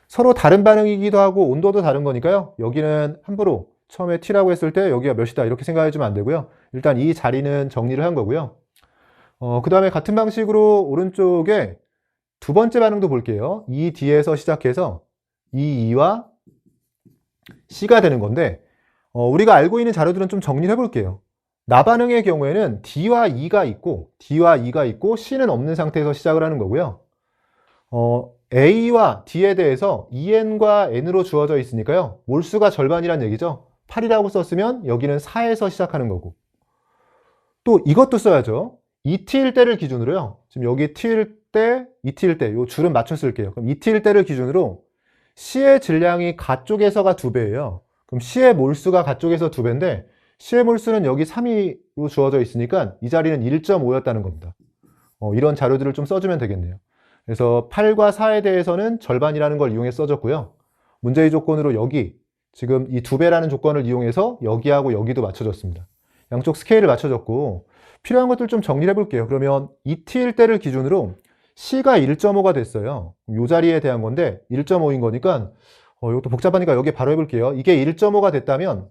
서로 다른 반응이기도 하고 온도도 다른 거니까요. 여기는 함부로 처음에 t라고 했을 때 여기가 몇이다 이렇게 생각해 주면 안 되고요. 일단 이 자리는 정리를 한 거고요. 그 다음에 같은 방식으로 오른쪽에 두 번째 반응도 볼게요. 이 D에서 시작해서 이 2와 C가 되는 건데 우리가 알고 있는 자료들은 좀 정리를 해볼게요. 나반응의 경우에는 D와 E가 있고 C는 없는 상태에서 시작을 하는 거고요. A와 D에 대해서 EN과 N으로 주어져 있으니까요. 몰수가 절반이란 얘기죠. 8이라고 썼으면 여기는 4에서 시작하는 거고 또 이것도 써야죠. 2t일 때를 기준으로요. 지금 여기 t일 때, 2t일 때, 요 줄은 맞춰 쓸게요. 그럼 2t일 때를 기준으로 C의 질량이 가쪽에서가 2배예요. 그럼 C의 몰수가 가쪽에서 2배인데 C의 몰수는 여기 3이로 주어져 있으니까 이 자리는 1.5였다는 겁니다. 이런 자료들을 좀 써주면 되겠네요. 그래서 8과 4에 대해서는 절반이라는 걸 이용해 써줬고요. 문제의 조건으로 여기 지금 이 2배라는 조건을 이용해서 여기하고 여기도 맞춰줬습니다. 양쪽 스케일을 맞춰줬고 필요한 것들 좀 정리해 볼게요. 그러면 2t일 때를 기준으로 C가 1.5가 됐어요. 이 자리에 대한 건데 1.5인 거니까 이것도 복잡하니까 여기 바로 해볼게요. 이게 1.5가 됐다면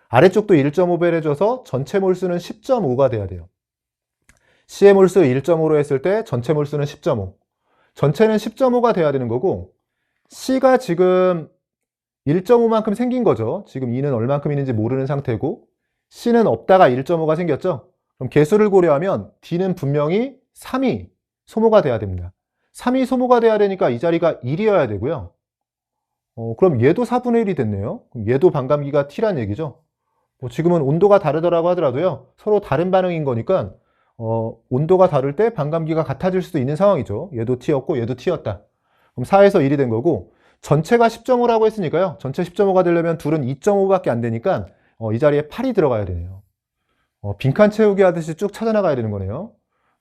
아래쪽도 1.5배를 해줘서 전체 몰수는 10.5가 돼야 돼요. C의 몰수 1.5로 했을 때 전체 몰수는 10.5. 전체는 10.5가 돼야 되는 거고 C가 지금 1.5만큼 생긴 거죠. 지금 2는 얼만큼 있는지 모르는 상태고 C는 없다가 1.5가 생겼죠. 그럼 개수를 고려하면 D는 분명히 3이 소모가 돼야 됩니다. 3이 소모가 돼야 되니까 이 자리가 1이어야 되고요. 그럼 얘도 4분의 1이 됐네요. 그럼 얘도 반감기가 T란 얘기죠. 지금은 온도가 다르더라고 하더라도요. 서로 다른 반응인 거니까 온도가 다를 때 반감기가 같아질 수도 있는 상황이죠. 얘도 T였고 얘도 T였다. 그럼 4에서 1이 된 거고 전체가 10.5라고 했으니까요. 전체 10.5가 되려면 둘은 2.5밖에 안 되니까 이 자리에 8이 들어가야 되네요. 빈칸 채우기 하듯이 쭉 찾아나가야 되는 거네요.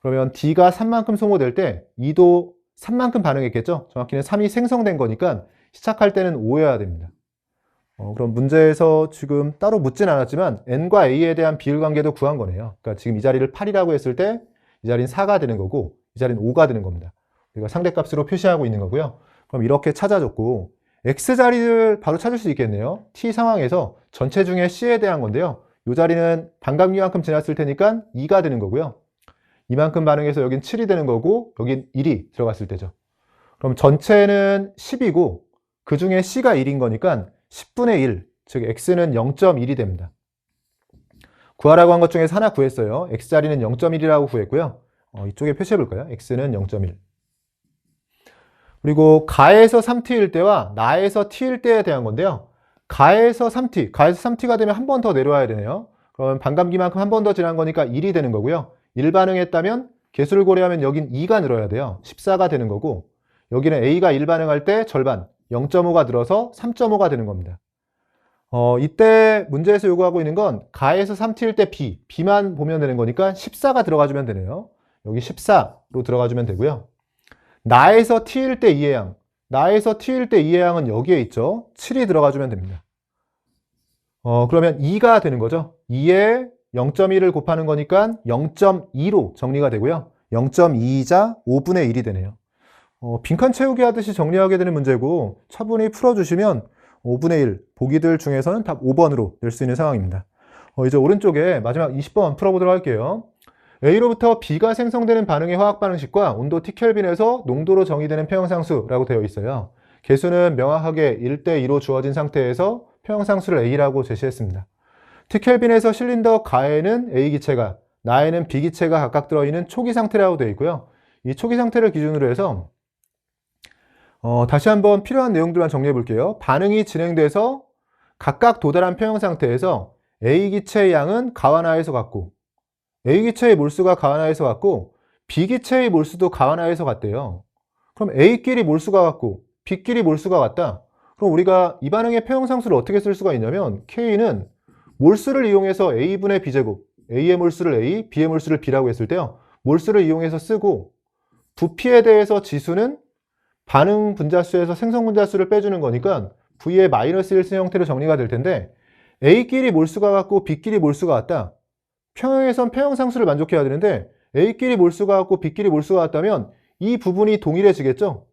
그러면 D가 3만큼 소모될 때 2도 3만큼 반응했겠죠? 정확히는 3이 생성된 거니까 시작할 때는 5여야 됩니다. 그럼 문제에서 지금 따로 묻진 않았지만 N과 A에 대한 비율 관계도 구한 거네요. 그러니까 지금 이 자리를 8이라고 했을 때 이 자리는 4가 되는 거고 이 자리는 5가 되는 겁니다. 우리가 상대값으로 표시하고 있는 거고요. 그럼 이렇게 찾아줬고 X자리를 바로 찾을 수 있겠네요. T 상황에서 전체 중에 C에 대한 건데요. 이 자리는 반감기만큼 지났을 테니까 2가 되는 거고요. 이만큼 반응해서 여긴 7이 되는 거고 여긴 1이 들어갔을 때죠. 그럼 전체는 10이고 그 중에 C가 1인 거니까 10분의 1, 즉 X는 0.1이 됩니다. 구하라고 한 것 중에서 하나 구했어요. X자리는 0.1이라고 구했고요. 이쪽에 표시해 볼까요? X는 0.1. 그리고 가에서 3t일 때와 나에서 t일 때에 대한 건데요. 가에서 3t가 되면 한 번 더 내려와야 되네요. 그러면 반감기만큼 한 번 더 지난 거니까 1이 되는 거고요. 1반응했다면 개수를 고려하면 여긴 2가 늘어야 돼요. 14가 되는 거고 여기는 A가 1반응할 때 절반 0.5가 늘어서 3.5가 되는 겁니다. 이때 문제에서 요구하고 있는 건 가에서 3t일 때 B만 보면 되는 거니까 14가 들어가주면 되네요. 여기 14로 들어가주면 되고요. 나에서 t일 때 2의 양, 나에서 t일 때 2의 양은 여기에 있죠. 7이 들어가주면 됩니다. 그러면 2가 되는 거죠. 2에 0.1을 곱하는 거니까 0.2로 정리가 되고요. 0.2이자 5분의 1이 되네요. 빈칸 채우기 하듯이 정리하게 되는 문제고 차분히 풀어주시면 5분의 1, 보기들 중에서는 답 5번으로 낼 수 있는 상황입니다. 이제 오른쪽에 마지막 20번 풀어보도록 할게요. A로부터 B가 생성되는 반응의 화학 반응식과 온도 T켈빈에서 농도로 정의되는 평형상수라고 되어 있어요. 개수는 명확하게 1대2로 주어진 상태에서 평형상수를 A라고 제시했습니다. T켈빈에서 실린더 가에는 A기체가, 나에는 B기체가 각각 들어있는 초기 상태라고 되어 있고요. 이 초기 상태를 기준으로 해서 다시 한번 필요한 내용들만 정리해 볼게요. 반응이 진행돼서 각각 도달한 평형 상태에서 A기체의 양은 가와나에서 같고, A기체의 몰수가 가와나에서 같고, B기체의 몰수도 가와나에서 같대요. 그럼 A끼리 몰수가 같고 B끼리 몰수가 같다. 그럼 우리가 이 반응의 평형상수를 어떻게 쓸 수가 있냐면 K는 몰수를 이용해서 A분의 B제곱, A의 몰수를 A, B의 몰수를 B라고 했을 때요. 몰수를 이용해서 쓰고 부피에 대해서 지수는 반응 분자수에서 생성 분자수를 빼주는 거니까 V의 마이너스 1승 형태로 정리가 될 텐데 A끼리 몰수가 같고 B끼리 몰수가 같다. 평형에선 평형상수를 만족해야 되는데 A끼리 몰수가 같고 B끼리 몰수가 같다면 이 부분이 동일해지겠죠?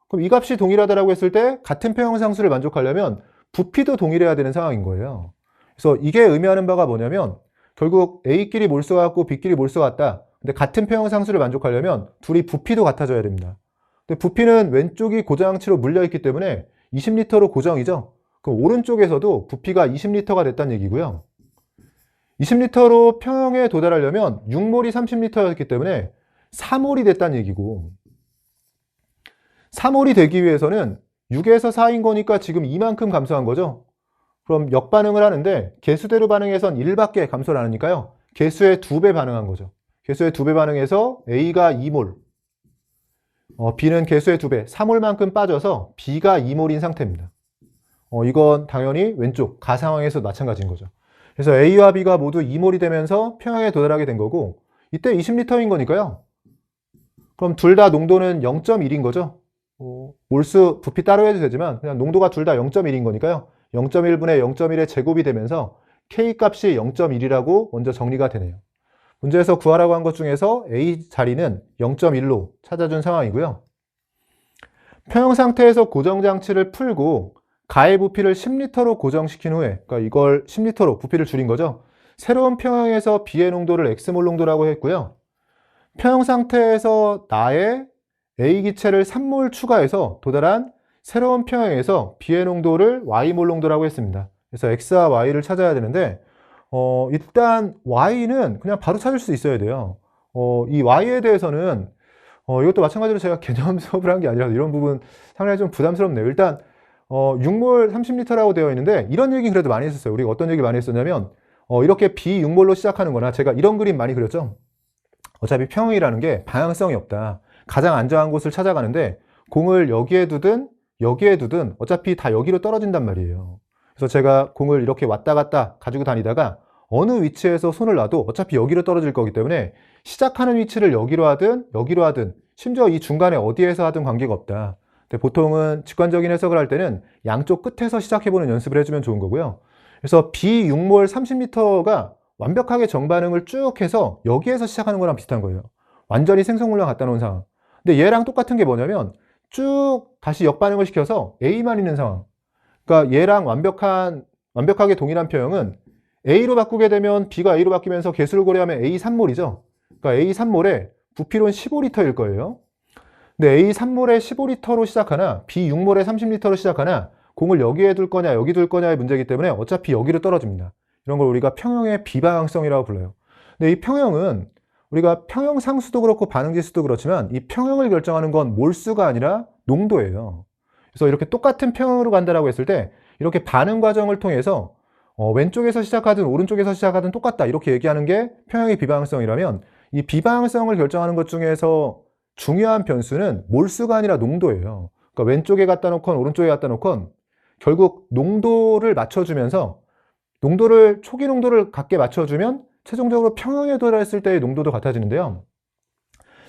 그럼 이 값이 동일하다고 했을 때 같은 평형상수를 만족하려면 부피도 동일해야 되는 상황인 거예요. 그래서 이게 의미하는 바가 뭐냐면 결국 A끼리 몰수가 같고 B끼리 몰수가 같다. 근데 같은 평형상수를 만족하려면 둘이 부피도 같아져야 됩니다. 근데 부피는 왼쪽이 고정항치로 물려있기 때문에 20L로 고정이죠. 그럼 오른쪽에서도 부피가 20L가 됐다는 얘기고요. 20L로 평형에 도달하려면 6몰이 30L였기 때문에 4몰이 됐다는 얘기고, 4몰이 되기 위해서는 6에서 4인 거니까 지금 이만큼 감소한 거죠. 그럼 역반응을 하는데 개수대로 반응해선 1밖에 감소를 안 하니까요. 개수의 2배 반응한 거죠. 개수의 2배 반응해서 A가 2몰, B는 개수의 2배, 3몰만큼 빠져서 B가 2몰인 상태입니다. 이건 당연히 왼쪽 가상황에서 마찬가지인 거죠. 그래서 A와 B가 모두 2몰이 되면서 평형에 도달하게 된 거고, 이때 20L인 거니까요. 그럼 둘 다 농도는 0.1인 거죠. 몰수, 부피 따로 해도 되지만 그냥 농도가 둘 다 0.1인 거니까요. 0.1분의 0.1의 제곱이 되면서 K 값이 0.1이라고 먼저 정리가 되네요. 문제에서 구하라고 한 것 중에서 A 자리는 0.1로 찾아준 상황이고요. 평형 상태에서 고정장치를 풀고 가해 부피를 10L로 고정시킨 후에, 그러니까 이걸 10L로 부피를 줄인 거죠. 새로운 평형에서 B의 농도를 X몰 농도라고 했고요. 평형 상태에서 나의 A기체를 3몰 추가해서 도달한 새로운 평형에서 B의 농도를 Y몰 농도라고 했습니다. 그래서 X와 Y를 찾아야 되는데 일단 Y는 그냥 바로 찾을 수 있어야 돼요. 이 Y에 대해서는 이것도 마찬가지로 제가 개념 수업을 한 게 아니라서 이런 부분 상당히 좀 부담스럽네요. 일단 6몰 30L라고 되어 있는데 이런 얘기 그래도 많이 했었어요. 우리가 어떤 얘기 많이 했었냐면 이렇게 B6몰로 시작하는 거나 제가 이런 그림 많이 그렸죠. 어차피 평형이라는 게 방향성이 없다. 가장 안정한 곳을 찾아가는데 공을 여기에 두든 여기에 두든 어차피 다 여기로 떨어진단 말이에요. 그래서 제가 공을 이렇게 왔다 갔다 가지고 다니다가 어느 위치에서 손을 놔도 어차피 여기로 떨어질 거기 때문에 시작하는 위치를 여기로 하든 심지어 이 중간에 어디에서 하든 관계가 없다. 근데 보통은 직관적인 해석을 할 때는 양쪽 끝에서 시작해보는 연습을 해주면 좋은 거고요. 그래서 B6몰 30L가 완벽하게 정반응을 쭉 해서 여기에서 시작하는 거랑 비슷한 거예요. 완전히 생성물량 갖다 놓은 상황. 근데 얘랑 똑같은 게 뭐냐면 쭉 다시 역반응을 시켜서 A만 있는 상황. 그러니까 얘랑 완벽하게 동일한 표형은 A로 바꾸게 되면 B가 A로 바뀌면서 개수를 고려하면 A3몰이죠. 그러니까 A3몰에 부피로는 15L일 거예요. 근데 A3몰에 15L로 시작하나 B6몰에 30L로 시작하나 공을 여기에 둘 거냐 여기 둘 거냐의 문제이기 때문에 어차피 여기로 떨어집니다. 이런 걸 우리가 평형의 비방향성이라고 불러요. 근데 이 평형은 우리가 평형 상수도 그렇고 반응지수도 그렇지만 이 평형을 결정하는 건 몰수가 아니라 농도예요. 그래서 이렇게 똑같은 평형으로 간다라고 했을 때 이렇게 반응 과정을 통해서 왼쪽에서 시작하든 오른쪽에서 시작하든 똑같다 이렇게 얘기하는 게 평형의 비방향성이라면 이 비방향성을 결정하는 것 중에서 중요한 변수는 몰수가 아니라 농도예요. 그러니까 왼쪽에 갖다 놓건 오른쪽에 갖다 놓건 결국 농도를 맞춰주면서 초기 농도를 같게 맞춰주면 최종적으로 평형에 도달했을 때의 농도도 같아지는데요.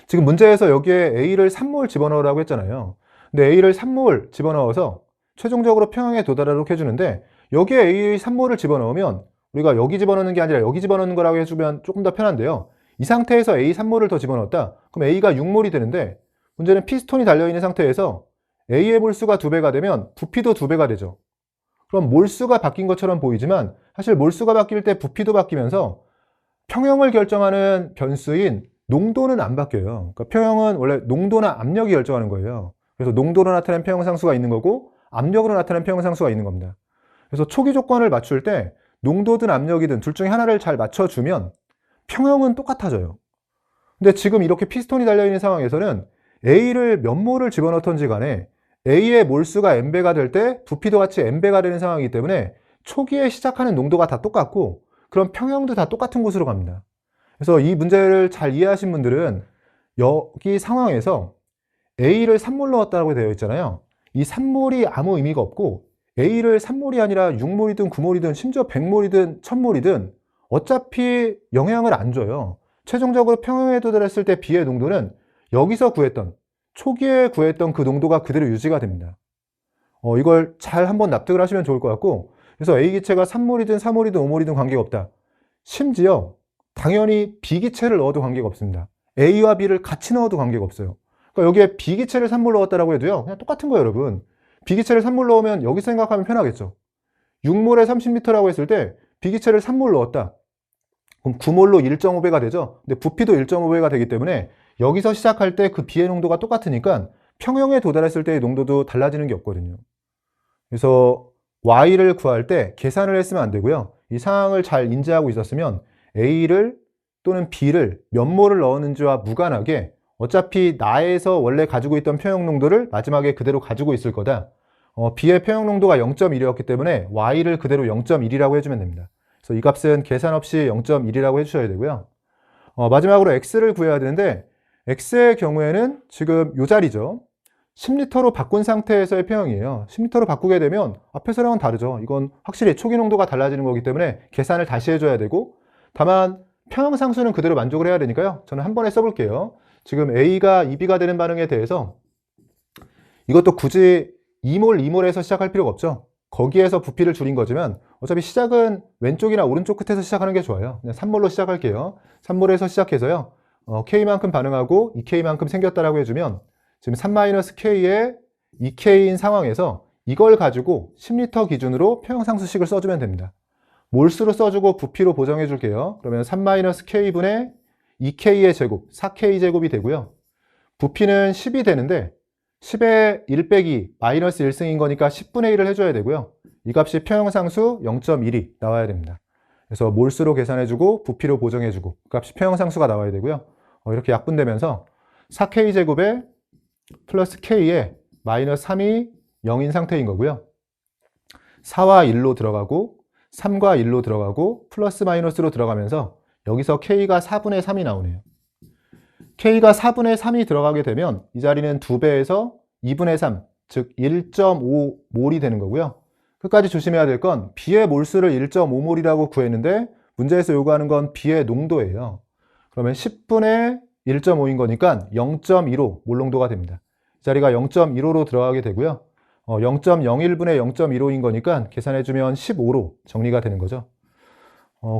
지금 문제에서 여기에 A를 3몰 집어넣으라고 했잖아요. 근데 A를 3몰 집어넣어서 최종적으로 평형에 도달하도록 해주는데 여기에 A 3몰을 집어넣으면 우리가 여기 집어넣는 게 아니라 여기 집어넣는 거라고 해주면 조금 더 편한데요. 이 상태에서 A 3몰을 더 집어넣었다. 그럼 A가 6몰이 되는데 문제는 피스톤이 달려있는 상태에서 A의 몰수가 2배가 되면 부피도 2배가 되죠. 그럼 몰수가 바뀐 것처럼 보이지만 사실 몰수가 바뀔 때 부피도 바뀌면서 평형을 결정하는 변수인 농도는 안 바뀌어요. 그러니까 평형은 원래 농도나 압력이 결정하는 거예요. 그래서 농도로 나타낸 평형상수가 있는 거고 압력으로 나타낸 평형상수가 있는 겁니다. 그래서 초기 조건을 맞출 때 농도든 압력이든 둘 중에 하나를 잘 맞춰주면 평형은 똑같아져요. 근데 지금 이렇게 피스톤이 달려있는 상황에서는 A를 몇 몰을 집어넣던지 간에 A의 몰수가 N배가 될 때 부피도 같이 N배가 되는 상황이기 때문에 초기에 시작하는 농도가 다 똑같고 그럼 평형도 다 똑같은 곳으로 갑니다. 그래서 이 문제를 잘 이해하신 분들은 여기 상황에서 A를 3몰 넣었다고 되어 있잖아요. 이 3몰이 아무 의미가 없고 A를 3몰이 아니라 6몰이든 9몰이든 심지어 100몰이든 1000몰이든 어차피 영향을 안 줘요. 최종적으로 평형에 도달했을 때 B의 농도는 여기서 구했던, 초기에 구했던 그 농도가 그대로 유지가 됩니다. 이걸 잘 한번 납득을 하시면 좋을 것 같고, 그래서 A기체가 3몰이든 4몰이든 5몰이든 관계가 없다. 심지어 당연히 B기체를 넣어도 관계가 없습니다. A와 B를 같이 넣어도 관계가 없어요. 그러니까 여기에 B기체를 3몰 넣었다라고 해도요, 그냥 똑같은 거예요, 여러분. B기체를 3몰 넣으면 여기 생각하면 편하겠죠. 6몰에 30L라고 했을 때 B기체를 3몰 넣었다. 그럼 9몰로 1.5배가 되죠. 근데 부피도 1.5배가 되기 때문에 여기서 시작할 때 그 B의 농도가 똑같으니까 평형에 도달했을 때의 농도도 달라지는 게 없거든요. 그래서 Y를 구할 때 계산을 했으면 안 되고요. 이 상황을 잘 인지하고 있었으면 A를 또는 B를 몇 몰을 넣었는지와 무관하게 어차피 나에서 원래 가지고 있던 평형 농도를 마지막에 그대로 가지고 있을 거다. B의 평형 농도가 0.1이었기 때문에 Y를 그대로 0.1이라고 해주면 됩니다. 그래서 이 값은 계산 없이 0.1이라고 해주셔야 되고요. 마지막으로 X를 구해야 되는데 X의 경우에는 지금 이 자리죠. 10L로 바꾼 상태에서의 평형이에요. 10L로 바꾸게 되면 앞에서랑은 다르죠. 이건 확실히 초기 농도가 달라지는 거기 때문에 계산을 다시 해줘야 되고, 다만 평형 상수는 그대로 만족을 해야 되니까요. 저는 한 번에 써볼게요. 지금 A가 2B가 되는 반응에 대해서 이것도 굳이 2몰, 2몰에서 시작할 필요가 없죠. 거기에서 부피를 줄인 거지만 어차피 시작은 왼쪽이나 오른쪽 끝에서 시작하는 게 좋아요. 그냥 3몰로 시작할게요. 3몰에서 시작해서요. K만큼 반응하고 2K만큼 생겼다라고 해주면 지금 3-K의 2K인 상황에서 이걸 가지고 10L 기준으로 평형상수식을 써주면 됩니다. 몰수로 써주고 부피로 보정해 줄게요. 그러면 3-K분의 2K의 제곱, 4K제곱이 되고요. 부피는 10이 되는데 10의 1 빼기 마이너스 1승인 거니까 10분의 1을 해줘야 되고요. 이 값이 평형상수 0.1이 나와야 됩니다. 그래서 몰수로 계산해주고 부피로 보정해주고 그 값이 평형상수가 나와야 되고요. 이렇게 약분되면서 4K제곱에 플러스 K에 마이너스 3이 0인 상태인 거고요. 4와 1로 들어가고 3과 1로 들어가고 플러스 마이너스로 들어가면서 여기서 K가 4분의 3이 나오네요. K가 4분의 3이 들어가게 되면 이 자리는 2배에서 2분의 3, 즉 1.5몰이 되는 거고요. 끝까지 조심해야 될 건 B의 몰수를 1.5몰이라고 구했는데 문제에서 요구하는 건 B의 농도예요. 그러면 10분의 1.5인 거니까 0.15 몰농도가 됩니다. 이 자리가 0.15로 들어가게 되고요. 0.01분의 0.15인 거니까 계산해주면 15로 정리가 되는 거죠.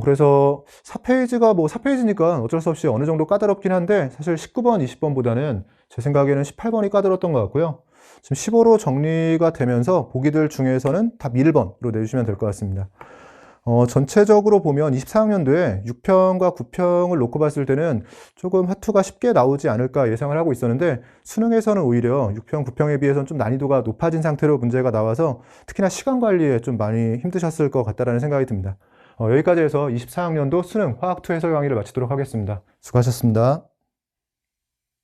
그래서 4페이지가 4페이지니까 어쩔 수 없이 어느 정도 까다롭긴 한데 사실 19번, 20번보다는 제 생각에는 18번이 까다롭던 것 같고요. 지금 15로 정리가 되면서 보기들 중에서는 답 1번으로 내주시면 될 것 같습니다. 전체적으로 보면 24학년도에 6평과 9평을 놓고 봤을 때는 조금 하투가 쉽게 나오지 않을까 예상을 하고 있었는데 수능에서는 오히려 6평, 9평에 비해서는 좀 난이도가 높아진 상태로 문제가 나와서 특히나 시간 관리에 좀 많이 힘드셨을 것 같다는 생각이 듭니다. 여기까지 해서 24학년도 수능 화학2 해설 강의를 마치도록 하겠습니다. 수고하셨습니다.